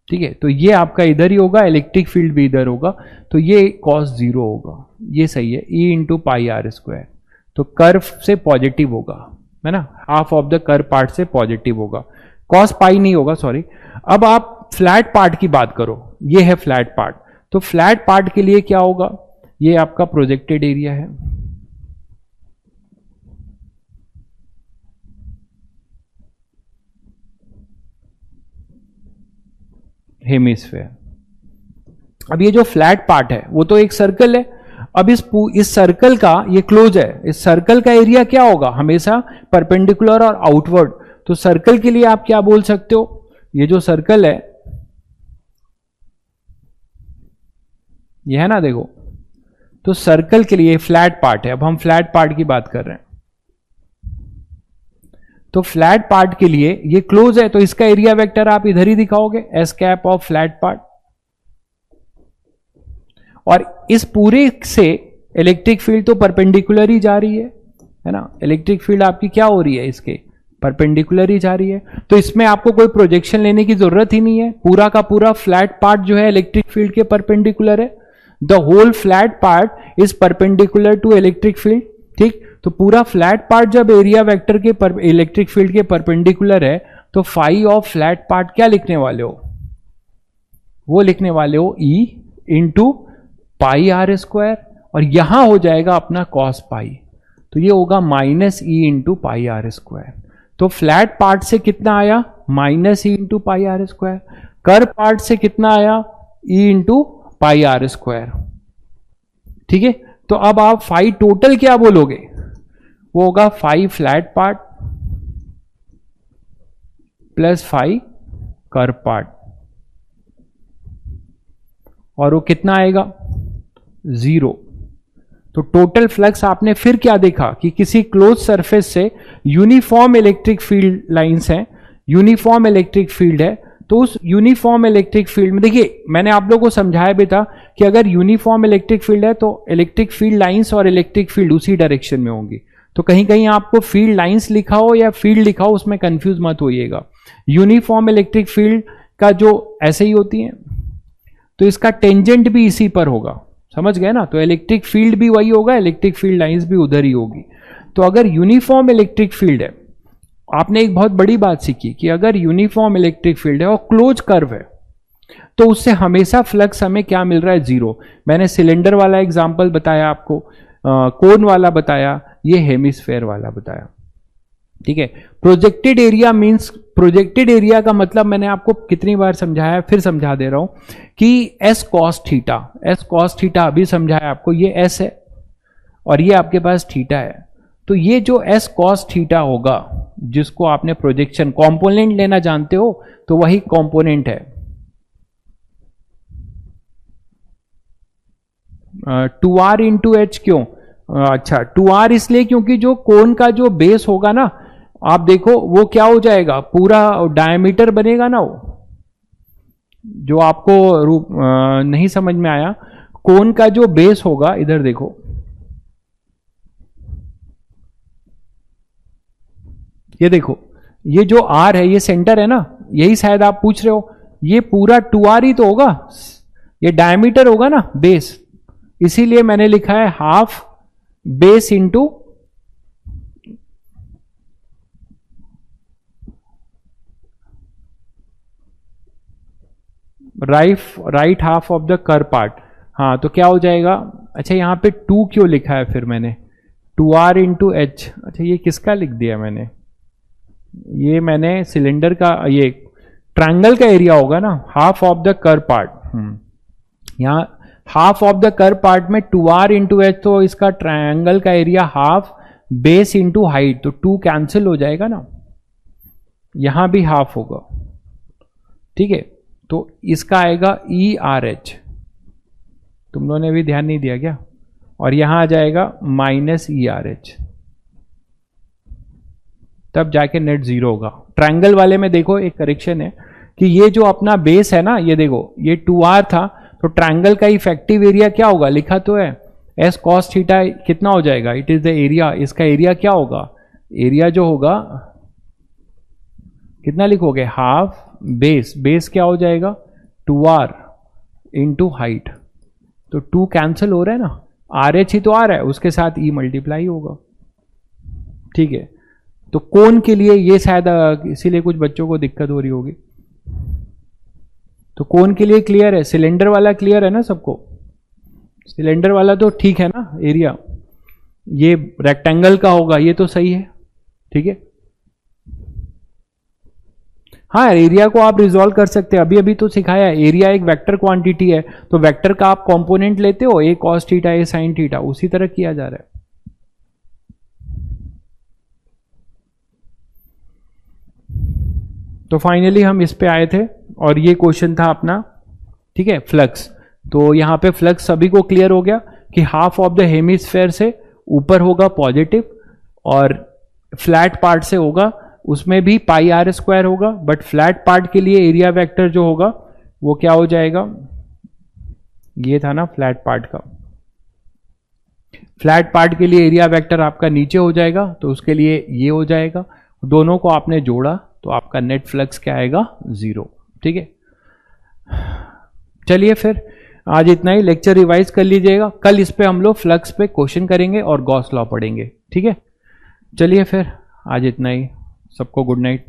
ठीक है, तो ये आपका इधर ही होगा, इलेक्ट्रिक फील्ड भी इधर होगा, तो ये cos 0 होगा, ये सही है, E into pi r square, तो कर्व से पॉजिटिव होगा, है ना, half of the curve part से पॉजिटिव होगा, cos पाई नहीं होगा, सॉरी। अब आप फ्लैट पार्ट की बात करो, ये है फ्लैट पार्ट, तो फ्लैट पार्ट के लिए क्या होगा, ये आपका प्रोजेक्टेड एरिया है, हेमिस्फेयर। अब ये जो फ्लैट पार्ट है वो तो एक सर्कल है, अब इस सर्कल का ये क्लोज है, इस सर्कल का एरिया क्या होगा, हमेशा परपेंडिकुलर और आउटवर्ड। तो सर्कल के लिए आप क्या बोल सकते हो, ये जो सर्कल है ये है ना, देखो, तो सर्कल के लिए फ्लैट पार्ट है, अब हम फ्लैट पार्ट की बात कर रहे हैं, तो फ्लैट पार्ट के लिए ये क्लोज है, तो इसका एरिया वेक्टर आप इधर ही दिखाओगे, S cap of flat part, और इस पूरे से इलेक्ट्रिक फील्ड तो परपेंडिकुलर ही जा रही है ना, इलेक्ट्रिक फील्ड आपकी क्या हो रही है, इसके परपेंडिकुलर ही जा रही है, तो इसमें आपको कोई प्रोजेक्शन लेने की जरूरत ही नहीं है, पूरा का पूरा फ्लैट पार्ट जो है इलेक्ट्रिक फील्ड के परपेंडिकुलर है, the whole flat part is perpendicular to electric field. ठीक, तो पूरा फ्लैट पार्ट जब एरिया वेक्टर के इलेक्ट्रिक फील्ड के परपेंडिकुलर है, तो फाई ऑफ फ्लैट पार्ट क्या लिखने वाले हो, वो लिखने वाले हो E into pi r square, और यहां हो जाएगा अपना कॉस पाई, तो ये होगा minus E into pi r square. तो फ्लैट पार्ट से कितना आया, minus E into pi r square, curve part से कितना आया, E into pi r square. ठीक है, तो अब आप फाई टोटल क्या बोलोगे, वो होगा phi flat part plus phi curve part, और वो कितना आएगा, 0। तो टोटल फ्लक्स आपने फिर क्या देखा कि किसी क्लोज सरफेस से यूनिफॉर्म इलेक्ट्रिक फील्ड लाइंस हैं, यूनिफॉर्म इलेक्ट्रिक फील्ड है, तो उस यूनिफॉर्म इलेक्ट्रिक फील्ड में देखिए, मैंने आप लोगों को समझाया भी था कि अगर यूनिफॉर्म इलेक्ट्रिक फील्ड है तो इलेक्ट्रिक फील्ड लाइंस और इलेक्ट्रिक फील्ड उसी डायरेक्शन में होंगी, तो कहीं कहीं आपको फील्ड लाइंस लिखा हो या फील्ड लिखा हो उसमें कंफ्यूज मत होइएगा। यूनिफॉर्म इलेक्ट्रिक फील्ड का जो ऐसे ही होती है, तो इसका टेंजेंट भी इसी पर होगा, समझ गए ना, तो इलेक्ट्रिक फील्ड भी वही होगा, इलेक्ट्रिक फील्ड लाइंस भी उधर ही होगी। तो अगर यूनिफॉर्म इलेक्ट्रिक फील्ड है, आपने एक बहुत बड़ी बात सीखी कि अगर यूनिफॉर्म इलेक्ट्रिक फील्ड है और क्लोज कर्व है, तो उससे हमेशा फ्लक्स हमें क्या मिल रहा है, 0। मैंने सिलेंडर वाला एग्जांपल बताया आपको, कोन वाला बताया, ये हेमिस्फेयर वाला बताया। ठीक है, projected area means, projected area का मतलब मैंने आपको कितनी बार समझाया, फिर समझा दे रहा हूं कि S cos theta, S cos theta अभी समझाया आपको, ये एस है और ये आपके पास थीटा है, तो ये जो एस कॉस थीटा होगा, जिसको आपने प्रोजेक्शन कंपोनेंट लेना जानते हो, तो वही कंपोनेंट है 2r इंटू एच। क्यों, अच्छा 2r इसलिए क्योंकि जो कोन का जो बेस होगा ना, आप देखो वो क्या हो जाएगा, पूरा डायमीटर बनेगा ना, वो जो आपको रूप नहीं समझ में आया, कोन का जो बेस होगा, इधर देखो, ये देखो, ये जो r है ये सेंटर है ना, यही शायद आप पूछ रहे हो, ये पूरा 2r ही तो होगा, ये डायमीटर होगा ना बेस, इसीलिए मैंने लिखा है half base into right half of the curve part. हाँ, तो क्या हो जाएगा, अच्छा यहाँ पे 2 क्यों लिखा है फिर मैंने, 2r इंटू एच, अच्छा ये किसका लिख दिया मैंने, ये मैंने सिलेंडर का, ये ट्रायंगल का एरिया होगा ना, half of the curve part, यहाँ half of the curve part में 2r इंटू एच, तो इसका ट्रायंगल का area half base into height, तो 2 कैंसिल हो जाएगा ना, यहां भी हाफ होगा। ठीक है, तो इसका आएगा ई आर एच, तुम लोगों ने भी ध्यान नहीं दिया क्या, और यहां आ जाएगा माइनस ई आर एच, तब जाके नेट 0 होगा। ट्रायंगल वाले में देखो एक करेक्शन है, कि ये जो अपना बेस है ना, ये देखो ये 2r था, तो ट्रायंगल का इफेक्टिव एरिया क्या होगा, लिखा तो है s cos थीटा कितना हो जाएगा, इट इज द एरिया, इसका एरिया क्या होगा, एरिया जो होगा कितना लिखोगे, हाफ बेस, बेस क्या हो जाएगा 2r इंटू हाइट, तो 2 कैंसिल हो रहा है ना, RH ही तो आ रहा है, उसके साथ E मल्टीप्लाई होगा, ठीक है। तो कोण के लिए ये शायद इसीलिए कुछ बच्चों को दिक्कत हो रही होगी, तो कोण के लिए क्लियर है, सिलेंडर वाला क्लियर है ना सबको, सिलेंडर वाला तो ठीक है ना एरिया, ये रेक्टेंगल का होगा, ये तो सही है, ठीक है। हाँ एरिया को आप रिजॉल्व कर सकते हैं, अभी अभी तो सिखाया है, एरिया एक वेक्टर क्वांटिटी है, तो वेक्टर का आप कंपोनेंट लेते हो, ए कॉस थीटा ए साइन थीटा, उसी तरह किया जा रहा है। तो फाइनली हम इस पे आए थे, और ये क्वेश्चन था अपना, ठीक है, फ्लक्स। तो यहाँ पे फ्लक्स सभी को क्लियर हो गया कि हाफ ऑफ द हेमिस्फेयर से ऊपर होगा पॉजिटिव, और फ्लैट पार्ट से होगा उसमें भी पाई आर स्क्वायर होगा, बट फ्लैट पार्ट के लिए एरिया वेक्टर जो होगा वो क्या हो जाएगा, ये था ना फ्लैट पार्ट का, फ्लैट पार्ट के लिए एरिया वेक्टर आपका नीचे हो जाएगा, तो उसके लिए ये हो जाएगा, दोनों को आपने जोड़ा तो आपका नेट फ्लक्स क्या आएगा, 0, ठीक है। चलिए फिर आज इतना ही, लेक्चर रिवाइज कर लीजिएगा, कल इस पे हम लोग फ्लक्स पे क्वेश्चन करेंगे और गॉस लॉ पढ़ेंगे, ठीक है। चलिए फिर आज इतना ही, सबको गुड नाइट।